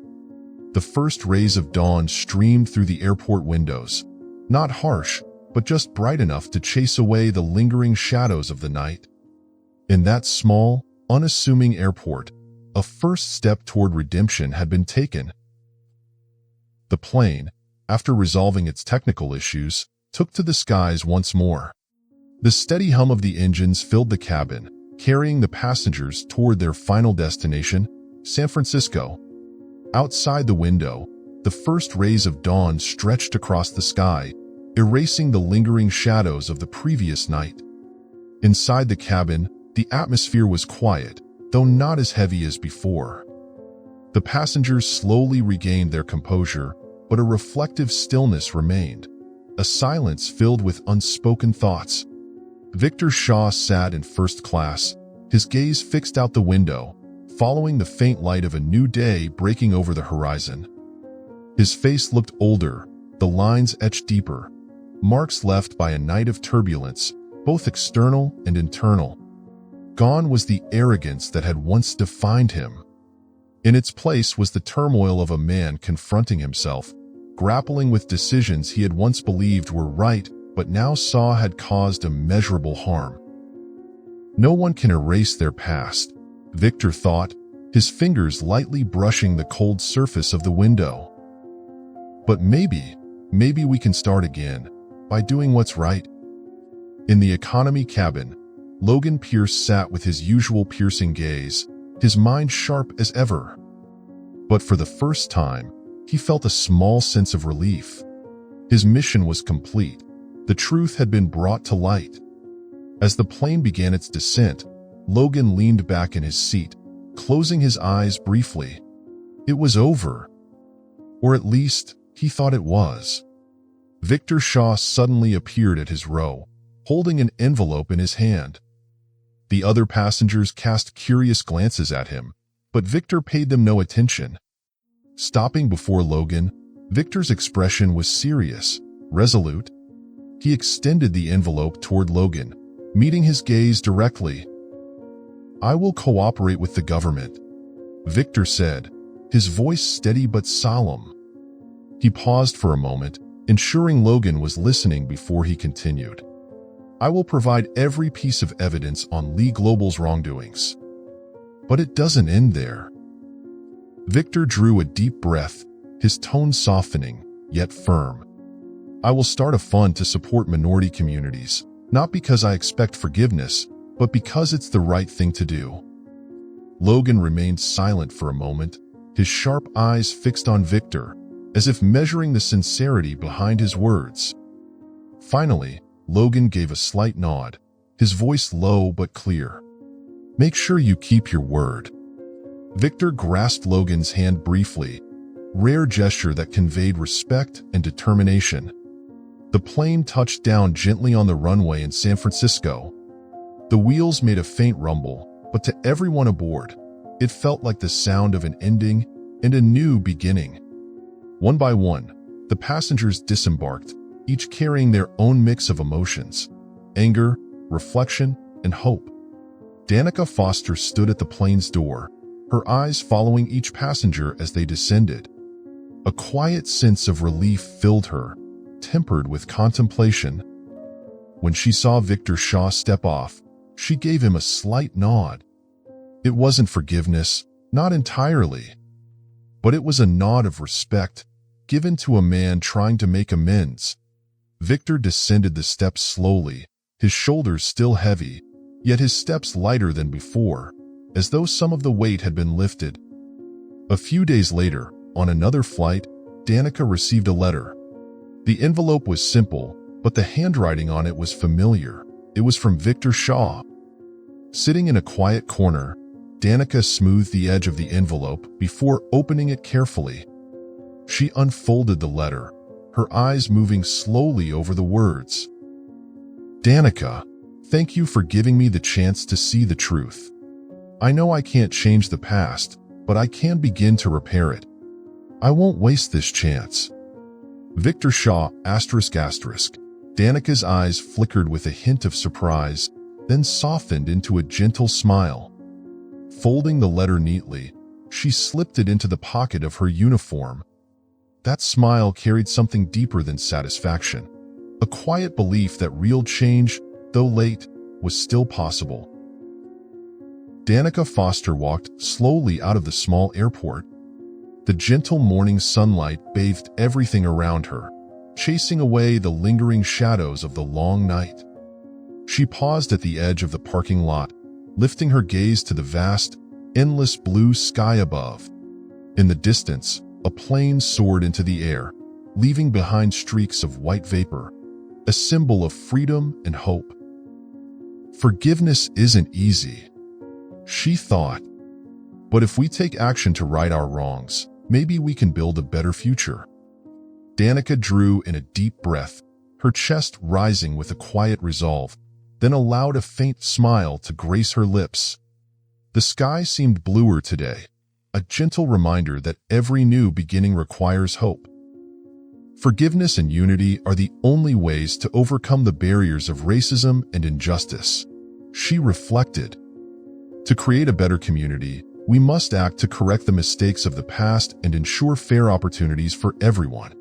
The first rays of dawn streamed through the airport windows, not harsh, but just bright enough to chase away the lingering shadows of the night. In that small, unassuming airport, a first step toward redemption had been taken. The plane, after resolving its technical issues, took to the skies once more. The steady hum of the engines filled the cabin, carrying the passengers toward their final destination, San Francisco. Outside the window, the first rays of dawn stretched across the sky, erasing the lingering shadows of the previous night. Inside the cabin, the atmosphere was quiet, though not as heavy as before. The passengers slowly regained their composure, but a reflective stillness remained, a silence filled with unspoken thoughts. Victor Shaw sat in first class, his gaze fixed out the window, following the faint light of a new day breaking over the horizon. His face looked older, the lines etched deeper, marks left by a night of turbulence, both external and internal. Gone was the arrogance that had once defined him. In its place was the turmoil of a man confronting himself, grappling with decisions he had once believed were right but now saw had caused immeasurable harm. No one can erase their past, Victor thought, his fingers lightly brushing the cold surface of the window. But maybe we can start again, by doing what's right. In the economy cabin, Logan Pierce sat with his usual piercing gaze, his mind sharp as ever. But for the first time, he felt a small sense of relief. His mission was complete. The truth had been brought to light. As the plane began its descent, Logan leaned back in his seat, closing his eyes briefly. It was over. Or at least, he thought it was. Victor Shaw suddenly appeared at his row, holding an envelope in his hand. The other passengers cast curious glances at him, but Victor paid them no attention. Stopping before Logan, Victor's expression was serious, resolute. He extended the envelope toward Logan, meeting his gaze directly. "I will cooperate with the government," Victor said, his voice steady but solemn. He paused for a moment, ensuring Logan was listening before he continued. "I will provide every piece of evidence on Lee Global's wrongdoings." But it doesn't end there. Victor drew a deep breath, his tone softening, yet firm. I will start a fund to support minority communities, not because I expect forgiveness, but because it's the right thing to do. Logan remained silent for a moment, his sharp eyes fixed on Victor, as if measuring the sincerity behind his words. Finally, Logan gave a slight nod, his voice low but clear. Make sure you keep your word. Victor grasped Logan's hand briefly, rare gesture that conveyed respect and determination. The plane touched down gently on the runway in San Francisco. The wheels made a faint rumble, but to everyone aboard, it felt like the sound of an ending and a new beginning. One by one, the passengers disembarked, each carrying their own mix of emotions: anger, reflection, and hope. Danica Foster stood at the plane's door, her eyes following each passenger as they descended. A quiet sense of relief filled her, tempered with contemplation. When she saw Victor Shaw step off, she gave him a slight nod. It wasn't forgiveness, not entirely, but it was a nod of respect, given to a man trying to make amends. Victor descended the steps slowly, his shoulders still heavy, yet his steps lighter than before, as though some of the weight had been lifted. A few days later, on another flight, Danica received a letter. The envelope was simple, but the handwriting on it was familiar. It was from Victor Shaw. Sitting in a quiet corner, Danica smoothed the edge of the envelope before opening it carefully. She unfolded the letter, her eyes moving slowly over the words. Danica, thank you for giving me the chance to see the truth. I know I can't change the past, but I can begin to repair it. I won't waste this chance. Victor Shaw, ***. Danica's eyes flickered with a hint of surprise, then softened into a gentle smile. Folding the letter neatly, she slipped it into the pocket of her uniform. That smile carried something deeper than satisfaction, a quiet belief that real change, though late, was still possible. Danica Foster walked slowly out of the small airport. The gentle morning sunlight bathed everything around her, chasing away the lingering shadows of the long night. She paused at the edge of the parking lot, lifting her gaze to the vast, endless blue sky above. In the distance, a plane soared into the air, leaving behind streaks of white vapor, a symbol of freedom and hope. Forgiveness isn't easy, she thought. But if we take action to right our wrongs, maybe we can build a better future. Danica drew in a deep breath, her chest rising with a quiet resolve, then allowed a faint smile to grace her lips. The sky seemed bluer today, a gentle reminder that every new beginning requires hope. Forgiveness and unity are the only ways to overcome the barriers of racism and injustice, she reflected. To create a better community, we must act to correct the mistakes of the past and ensure fair opportunities for everyone.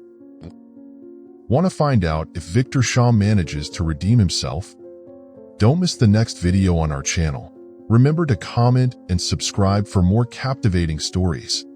Want to find out if Victor Shaw manages to redeem himself? Don't miss the next video on our channel. Remember to comment and subscribe for more captivating stories.